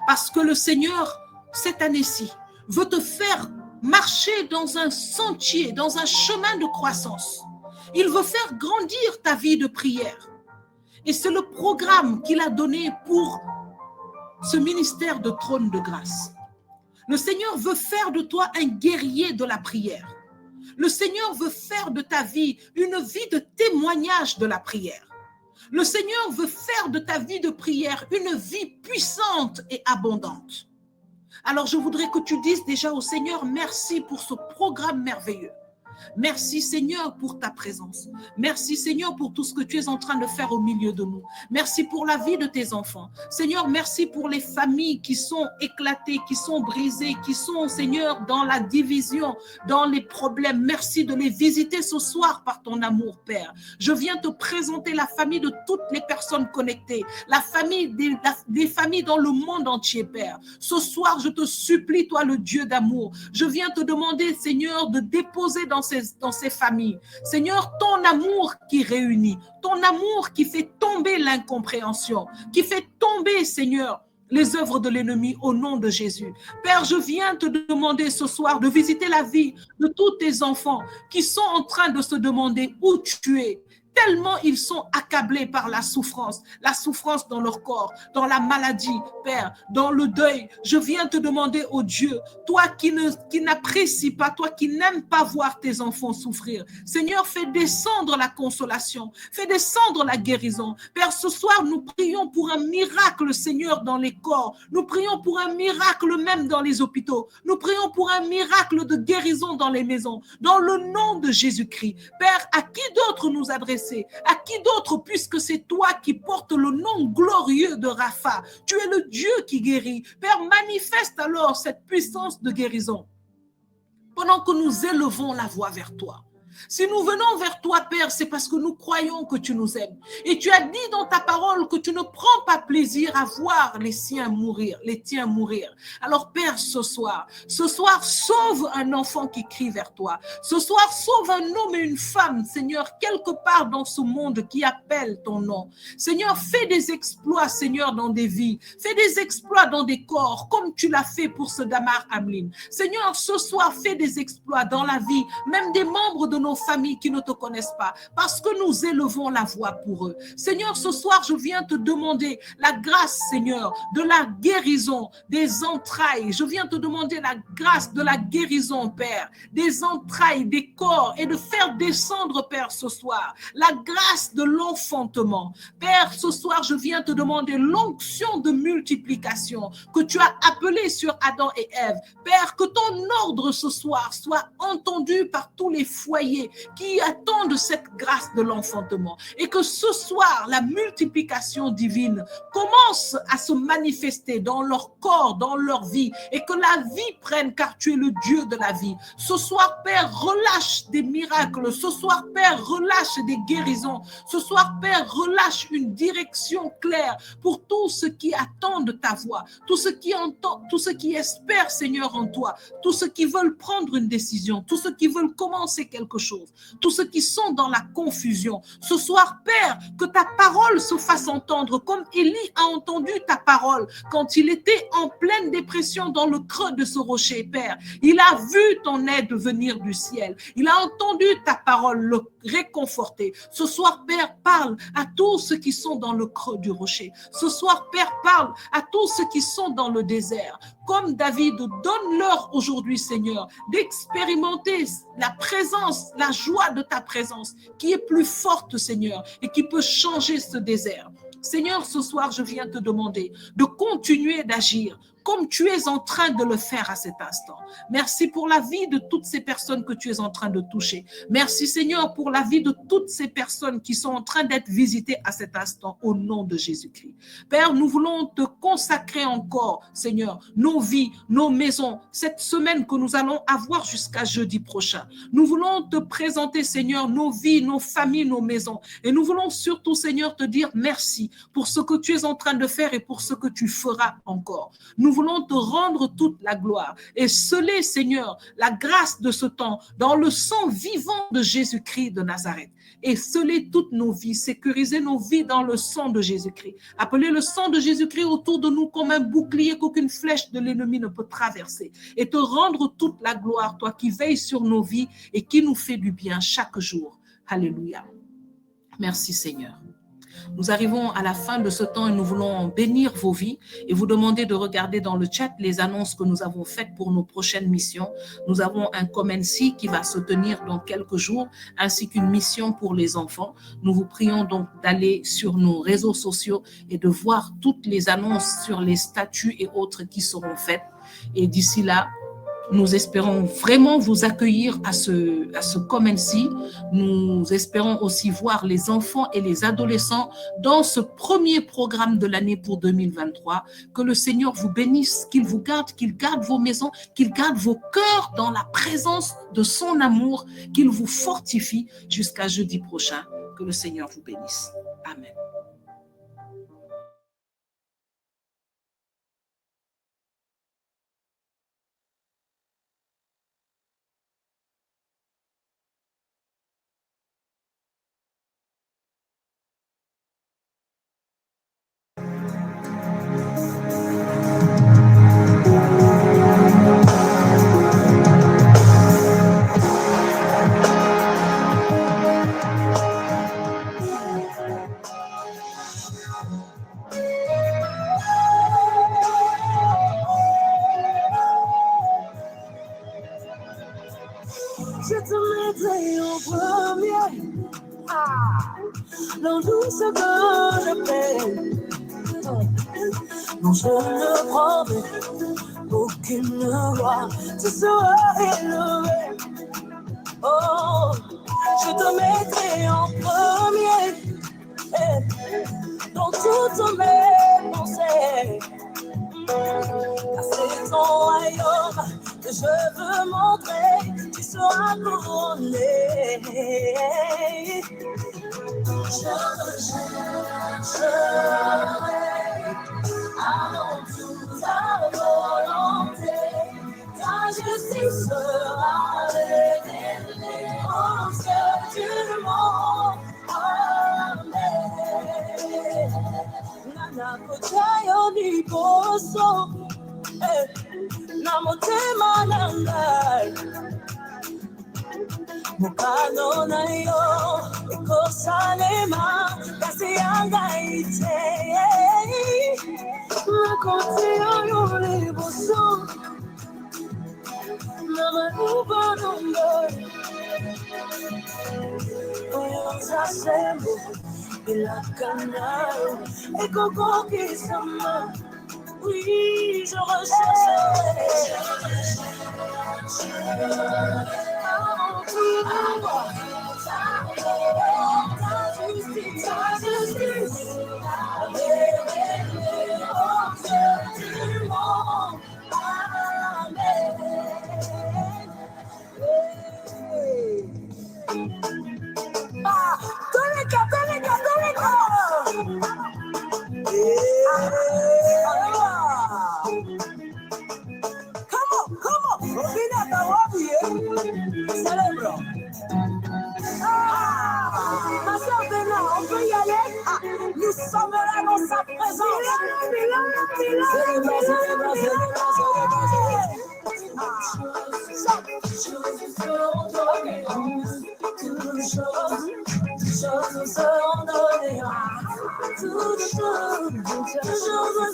Parce que le Seigneur, cette année-ci, veut te faire marcher dans un sentier, dans un chemin de croissance. Il veut faire grandir ta vie de prière. Et c'est le programme qu'il a donné pour ce ministère de trône de grâce. Le Seigneur veut faire de toi un guerrier de la prière. Le Seigneur veut faire de ta vie une vie de témoignage de la prière. Le Seigneur veut faire de ta vie de prière une vie puissante et abondante. Alors je voudrais que tu dises déjà au Seigneur, merci pour ce programme merveilleux. Merci Seigneur pour ta présence. Merci Seigneur pour tout ce que tu es en train de faire au milieu de nous. Merci pour la vie de tes enfants. Seigneur, merci pour les familles qui sont éclatées, qui sont brisées, qui sont Seigneur dans la division, dans les problèmes. Merci de les visiter ce soir par ton amour Père. Je viens te présenter la famille de toutes les personnes connectées, la famille des familles dans le monde entier Père. Ce soir je te supplie toi le Dieu d'amour. Je viens te demander Seigneur de déposer dans dans ces familles. Seigneur, ton amour qui réunit, ton amour qui fait tomber l'incompréhension, qui fait tomber, Seigneur, les œuvres de l'ennemi au nom de Jésus. Père, je viens te demander ce soir de visiter la vie de tous tes enfants qui sont en train de se demander où tu es. Tellement ils sont accablés par la souffrance dans leur corps, dans la maladie, Père, dans le deuil. Je viens te demander, oh Dieu, toi qui n'apprécies pas, toi qui n'aimes pas voir tes enfants souffrir. Seigneur, fais descendre la consolation, fais descendre la guérison. Père, ce soir, nous prions pour un miracle, Seigneur, dans les corps. Nous prions pour un miracle même dans les hôpitaux. Nous prions pour un miracle de guérison dans les maisons, dans le nom de Jésus-Christ. Père, à qui d'autre nous adresser? À qui d'autre, puisque c'est toi qui portes le nom glorieux de Rapha. Tu es le Dieu qui guérit. Père, manifeste alors cette puissance de guérison pendant que nous élevons la voix vers toi. Si nous venons vers toi, Père, c'est parce que nous croyons que tu nous aimes. Et tu as dit dans ta parole que tu ne prends pas plaisir à voir les tiens mourir. Alors, Père, ce soir, sauve un enfant qui crie vers toi. Ce soir, sauve un homme et une femme, Seigneur, quelque part dans ce monde qui appelle ton nom. Seigneur, fais des exploits, Seigneur, dans des vies. Fais des exploits dans des corps, comme tu l'as fait pour ce Damar Hamlin. Seigneur, ce soir, fais des exploits dans la vie, même des membres de nos familles qui ne te connaissent pas, parce que nous élevons la voix pour eux. Seigneur, ce soir, je viens te demander la grâce, Seigneur, de la guérison des entrailles. Je viens te demander la grâce de la guérison, Père, des entrailles, des corps, et de faire descendre, Père, ce soir, la grâce de l'enfantement. Père, ce soir, je viens te demander l'onction de multiplication que tu as appelée sur Adam et Ève. Père, que ton ordre ce soir soit entendu par tous les foyers qui attendent cette grâce de l'enfantement, et que ce soir la multiplication divine commence à se manifester dans leur corps, dans leur vie, et que la vie prenne, car tu es le Dieu de la vie. Ce soir, Père, relâche des miracles. Ce soir, Père, relâche des guérisons. Ce soir, Père, relâche une direction claire pour tous ceux qui attendent ta voix, tous ceux qui entendent, tous ceux qui espèrent, Seigneur, en toi, tous ceux qui veulent prendre une décision, tous ceux qui veulent commencer quelque chose, tous ceux qui sont dans la confusion. Ce soir, Père, que ta parole se fasse entendre, comme Élie a entendu ta parole quand il était en pleine dépression dans le creux de ce rocher, Père. Il a vu ton aide venir du ciel. Il a entendu ta parole le réconforter. Ce soir, Père, parle à tous ceux qui sont dans le creux du rocher. Ce soir, Père, parle à tous ceux qui sont dans le désert. Comme David, donne-leur aujourd'hui, Seigneur, d'expérimenter la présence, la joie de ta présence, qui est plus forte, Seigneur, et qui peut changer ce désert. Seigneur, ce soir, je viens te demander de continuer d'agir comme tu es en train de le faire à cet instant. Merci pour la vie de toutes ces personnes que tu es en train de toucher. Merci, Seigneur, pour la vie de toutes ces personnes qui sont en train d'être visitées à cet instant, au nom de Jésus-Christ. Père, nous voulons te consacrer encore, Seigneur, nos vies, nos maisons, cette semaine que nous allons avoir jusqu'à jeudi prochain. Nous voulons te présenter, Seigneur, nos vies, nos familles, nos maisons. Et nous voulons surtout, Seigneur, te dire merci pour ce que tu es en train de faire et pour ce que tu feras encore. Nous voulons te rendre toute la gloire et sceller, Seigneur, la grâce de ce temps dans le sang vivant de Jésus-Christ de Nazareth, et sceller toutes nos vies, sécuriser nos vies dans le sang de Jésus-Christ. Appeler le sang de Jésus-Christ autour de nous comme un bouclier qu'aucune flèche de l'ennemi ne peut traverser, et te rendre toute la gloire, toi qui veilles sur nos vies et qui nous fait du bien chaque jour. Alléluia. Merci, Seigneur. Nous arrivons à la fin de ce temps et nous voulons bénir vos vies et vous demander de regarder dans le chat les annonces que nous avons faites pour nos prochaines missions. Nous avons un Comency qui va se tenir dans quelques jours, ainsi qu'une mission pour les enfants. Nous vous prions donc d'aller sur nos réseaux sociaux et de voir toutes les annonces sur les statuts et autres qui seront faites. Et d'ici là, nous espérons vraiment vous accueillir à ce Comency. Nous espérons aussi voir les enfants et les adolescents dans ce premier programme de l'année pour 2023. Que le Seigneur vous bénisse, qu'il vous garde, qu'il garde vos maisons, qu'il garde vos cœurs dans la présence de son amour, qu'il vous fortifie jusqu'à jeudi prochain. Que le Seigneur vous bénisse. Amen. dans tout ce que je fais. Non, je ne promets aucune loi, tu seras élevé. Oh, je te mettrai en premier dans toutes mes pensées. Car c'est ton royaume que je veux montrer, tu seras couronné. Je chercherai avant toute ta volonté, ta justice sera révélée aux yeux du monde. Amen. Nana kochayo ni boso, na motema nangai. Mukano na yo, ekosalema, kasi angaite. Raconte yo le boso, na maruba nombe. Oyo zasembo, ila kanao, ekoko kisama. Oui, je rechercherai. Ta justice, révélée aux yeux du monde. Amen. Ah, Tonica. Come on, Robina, célèbre. Ma soeur Bénin, on peut y aller? Nous sommes là dans sa présence. Choses seront données, toutes choses seront données, toutes choses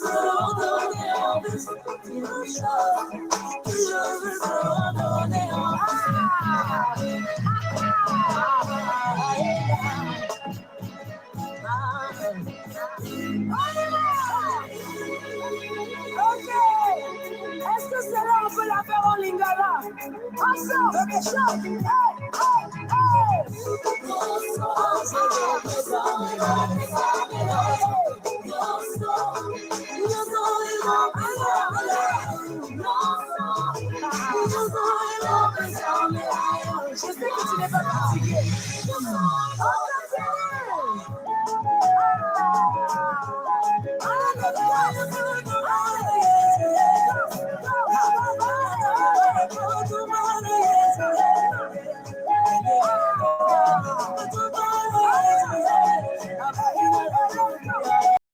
seront données, toutes choses seront données. Ok, est-ce que celle-là on peut la faire en lingala? Ensemble, chante, hey, hey, je sais que tu n'es pas fatigué. Oh,